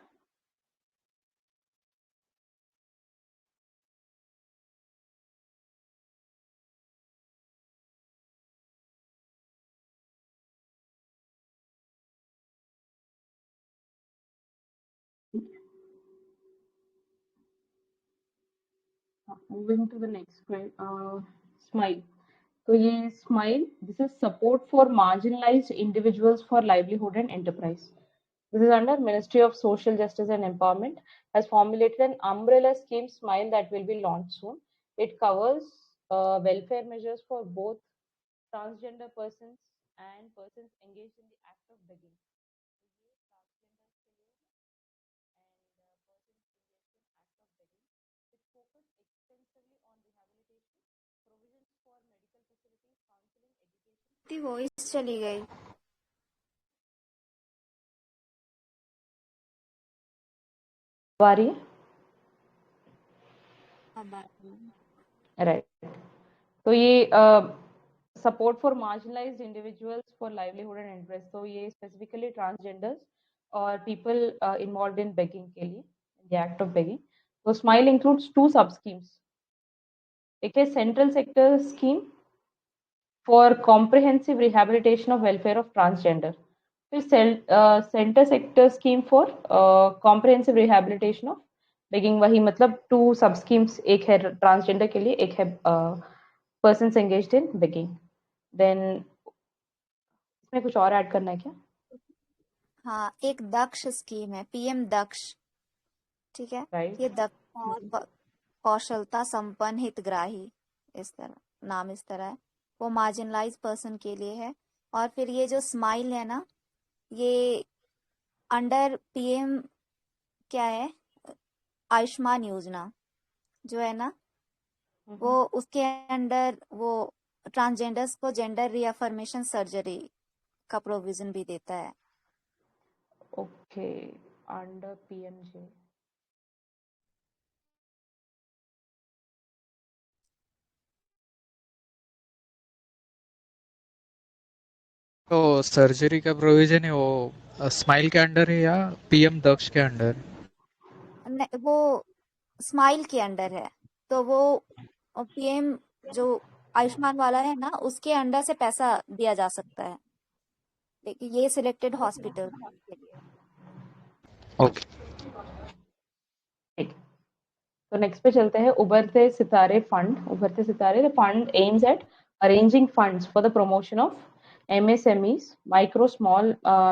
Moving to the next grade, SMILE, तो ये smile, this is support for marginalised individuals for livelihood and enterprise. This is under Ministry of Social Justice and Empowerment has formulated an umbrella scheme Smile that will be launched soon. It covers welfare measures for both transgender persons and persons engaged in the act of begging. The voice चली गई. आ रही है? अब बात राइट. तो ये support for marginalised individuals for livelihood and interest, तो ये स्पेसिफिकली ट्रांसजेंडर्स और पीपल इन्वॉल्व इन बेगिंग के लिए, द एक्ट ऑफ बेगिंग. तो स्माइल इंक्लूड्स 2 सब स्कीम्स. एक है central sector scheme for comprehensive rehabilitation of welfare of transgender. फिर centre sector scheme for comprehensive rehabilitation of begging. वही मतलब 2 सब स्कीम्स, एक है ट्रांसजेंडर के लिए, एक है persons engaged in begging. Then इसमें कुछ और ऐड करना है क्या? हाँ, एक दक्ष स्कीम है, पीएम दक्ष. ठीक है. Right. ये दक्ष कौशलता संपन्न हितग्राही, इस तरह नाम इस तरह है. वो मार्जिनलाइज पर्सन के लिए है. और फिर ये जो स्माइल है ना, ये अंडर पीएम क्या है, आयुष्मान योजना जो है ना, वो उसके अंडर वो ट्रांसजेंडर्स को जेंडर रीअफर्मेशन सर्जरी का प्रोविजन भी देता है. Okay, under PMJ. तो सर्जरी का प्रोविजन है वो स्माइल के अंडर है या पीएम दक्ष के अंडर? वो स्माइल के अंडर है. तो वो पीएम जो आयुष्मान वाला है ना, उसके अंडर से पैसा दिया जा सकता है, लेकिन ये सिलेक्टेड हॉस्पिटल. ओके. ठीक. तो नेक्स्ट पे चलते हैं. उभरते सितारे फंड. उभरते सितारे, the fund aims at arranging funds for the promotion of MSMEs, micro, small,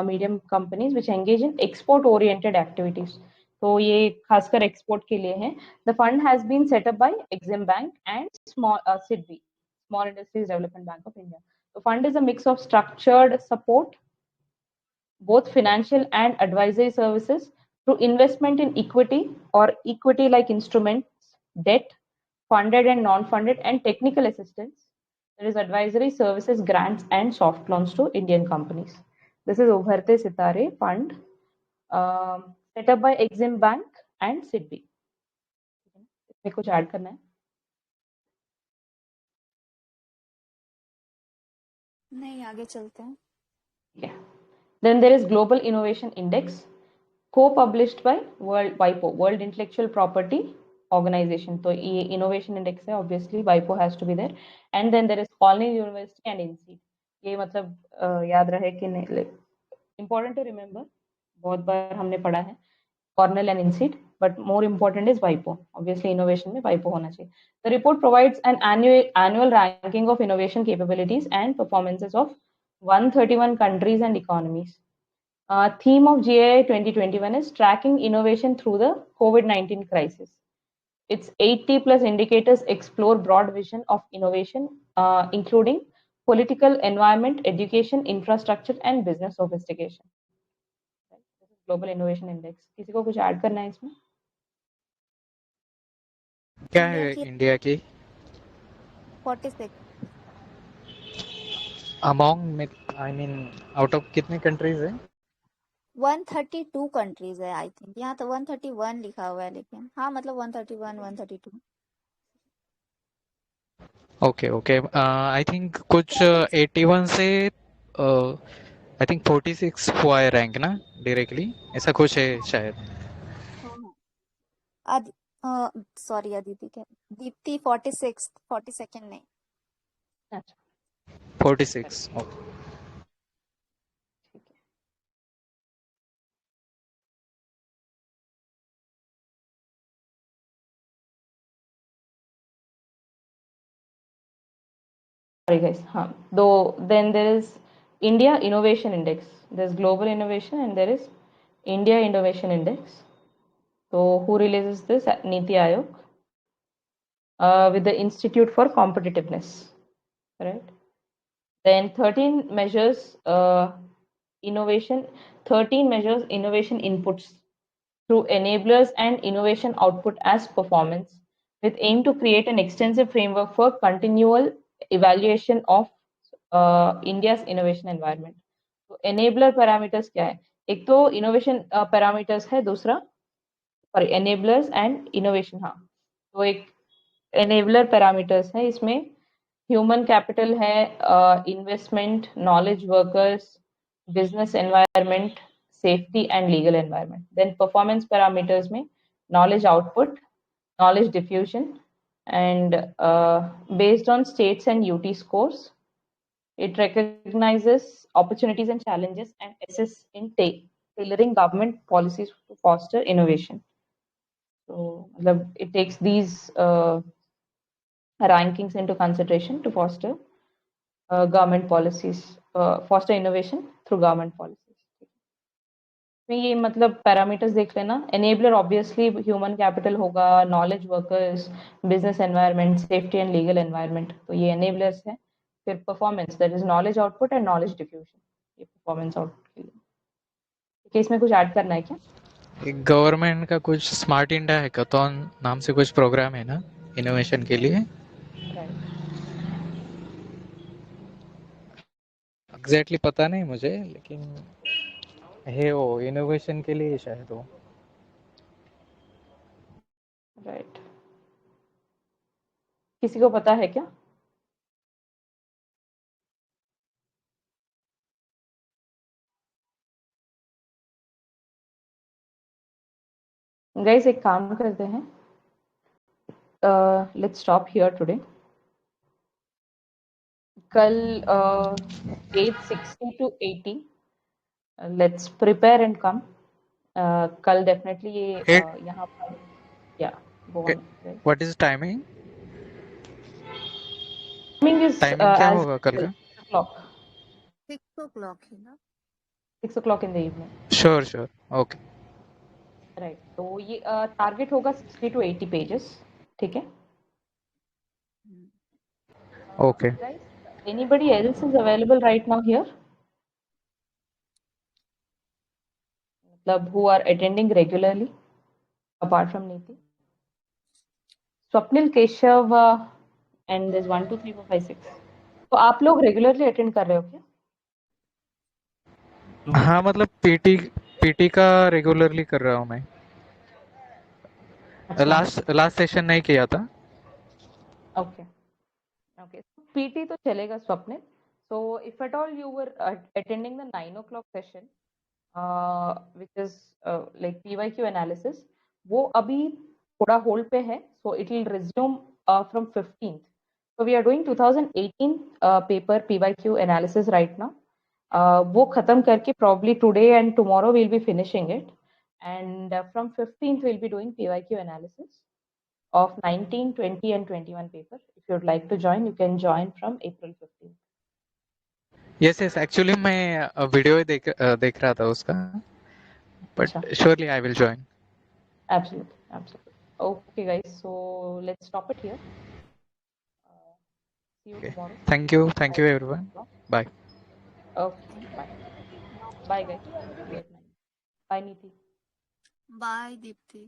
medium companies which engage in export-oriented activities. तो ये खासकर एक्सपोर्ट के लिए है. The fund has been set up by Exim Bank and SIDBI, Small Industries Development Bank of India. The fund is a mix of structured support, both financial and advisory services, through investment in equity or equity-like instruments, debt, funded and non-funded, and technical assistance. There is advisory services, grants, and soft loans to Indian companies. This is Ubharte Sitare Fund, set up by Exim Bank and SIDBI. इसमें कुछ ऐड करना है? नहीं, आगे चलते हैं. Yeah. Then there is Global Innovation Index, co-published by WIPO, World Intellectual Property Organization. तो ये innovation index है, obviously WIPO has to be there. And then there is Cornell University and INSEAD. ये मतलब याद रहे कि नहीं, like, important to remember. बहुत बार हमने पढ़ा है Cornell and INSEAD, but more important is WIPO. Obviously innovation में WIPO होना चाहिए. The report provides an annual ranking of innovation capabilities and performances of 131 countries and economies. Theme of GAI 2021 is tracking innovation through the COVID-19 crisis. Its 80 plus indicators explore broad vision of innovation, including political environment, education, infrastructure, and business sophistication. This is Global Innovation Index. किसी को कुछ ऐड करना है इसमें? क्या है इंडिया की? 46. Among, I mean out of कितने कंट्रीज है? 132 कंट्रीज है आई थिंक. यहाँ तो 131 लिखा हुआ है, लेकिन हाँ मतलब 131 132. Okay okay. आई थिंक कुछ 81 से आई थिंक 46 हुआ है रैंक ना डायरेक्टली, ऐसा कुछ है शायद. सॉरी अदिति क्या, दीप्ति 46, 42nd नहीं. अच्छा, 46. ओके. ठीक है. sorry guys. Though then there is India Innovation Index. There's Global Innovation and there is India Innovation Index. So who releases this? Niti Aayog with the Institute for Competitiveness, right? Then 13 measures innovation, 13 measures innovation inputs through enablers and innovation output as performance, with aim to create an extensive framework for continual evaluation of India's innovation environment. तो enabler parameters क्या है? एक तो innovation parameters है, दूसरा sorry enablers and innovation. हाँ, तो एक enabler parameters है, इसमें human capital है, investment, knowledge workers, business environment, safety and legal environment. Then performance parameters में knowledge output, knowledge diffusion, and based on states and UT scores, it recognizes opportunities and challenges and assists in tailoring government policies to foster innovation. So it takes these rankings into consideration to foster government policies, foster innovation through government policies. में ये मतलब पैरामीटर्स देख लेना. एनेबलर ऑब्वियसली ह्यूमन कैपिटल होगा, knowledge workers, business environment, safety and legal environment, तो ये एनेबलर्स है. फिर performance, that is knowledge output and knowledge diffusion, ये परफॉर्मेंस आउटपुट के लिए. केस में कुछ ऐड करना है क्या? एक गवर्नमेंट का कुछ स्मार्ट इंडिया हैकाथॉन नाम से कुछ प्रोग्राम है ना इनोवेशन के लिए. एग्जैक्टली पता नहीं मुझे, लेकिन है वो इनोवेशन के लिए शायद वो. राइट. किसी को पता है क्या? गाइस एक काम करते हैं, लेट्स स्टॉप हियर टुडे. कल 8:60 to 80 let's prepare and come. कल डेफिनेटली ये यहाँ पर या what is timing? Timing is क्या होगा कल का? 6 o'clock है ना? 6 o'clock in the evening. Sure okay. Right. तो ये टारगेट होगा 60 to 80 पेजेस. ठीक है. Okay. Anybody else is available right now here? मतलब who are attending regularly apart from Niti? Swapnil, Keshav and there's 1 2 3 4 5 6. तो आप लोग रेगुलरली अटेंड कर रहे हो क्या? हाँ मतलब पीटी का रेगुलरली कर रहा हूँ मैं. लास्ट सेशन नहीं किया था. ओके. पीटी तो चलेगा Swapnil. So if at all you were attending the 9 o'clock session, which is like PYQ analysis, वो अभी थोड़ा होल्ड पे है. So it will resume from 15th. So we are doing 2018 paper PYQ analysis right now. वो खत्म करके probably today and tomorrow we'll be finishing it, and from 15th we'll be doing PYQ analysis of 19, 20 and 21 paper. If you'd like to join, you can join from April 15th. Yes, actually मैं वीडियो देख रहा था उसका, but surely I will join. Absolutely. Okay guys, so let's stop it here. See you tomorrow. Thank you everyone. Bye. Okay, bye guys. Bye Niti. Bye Deepthi.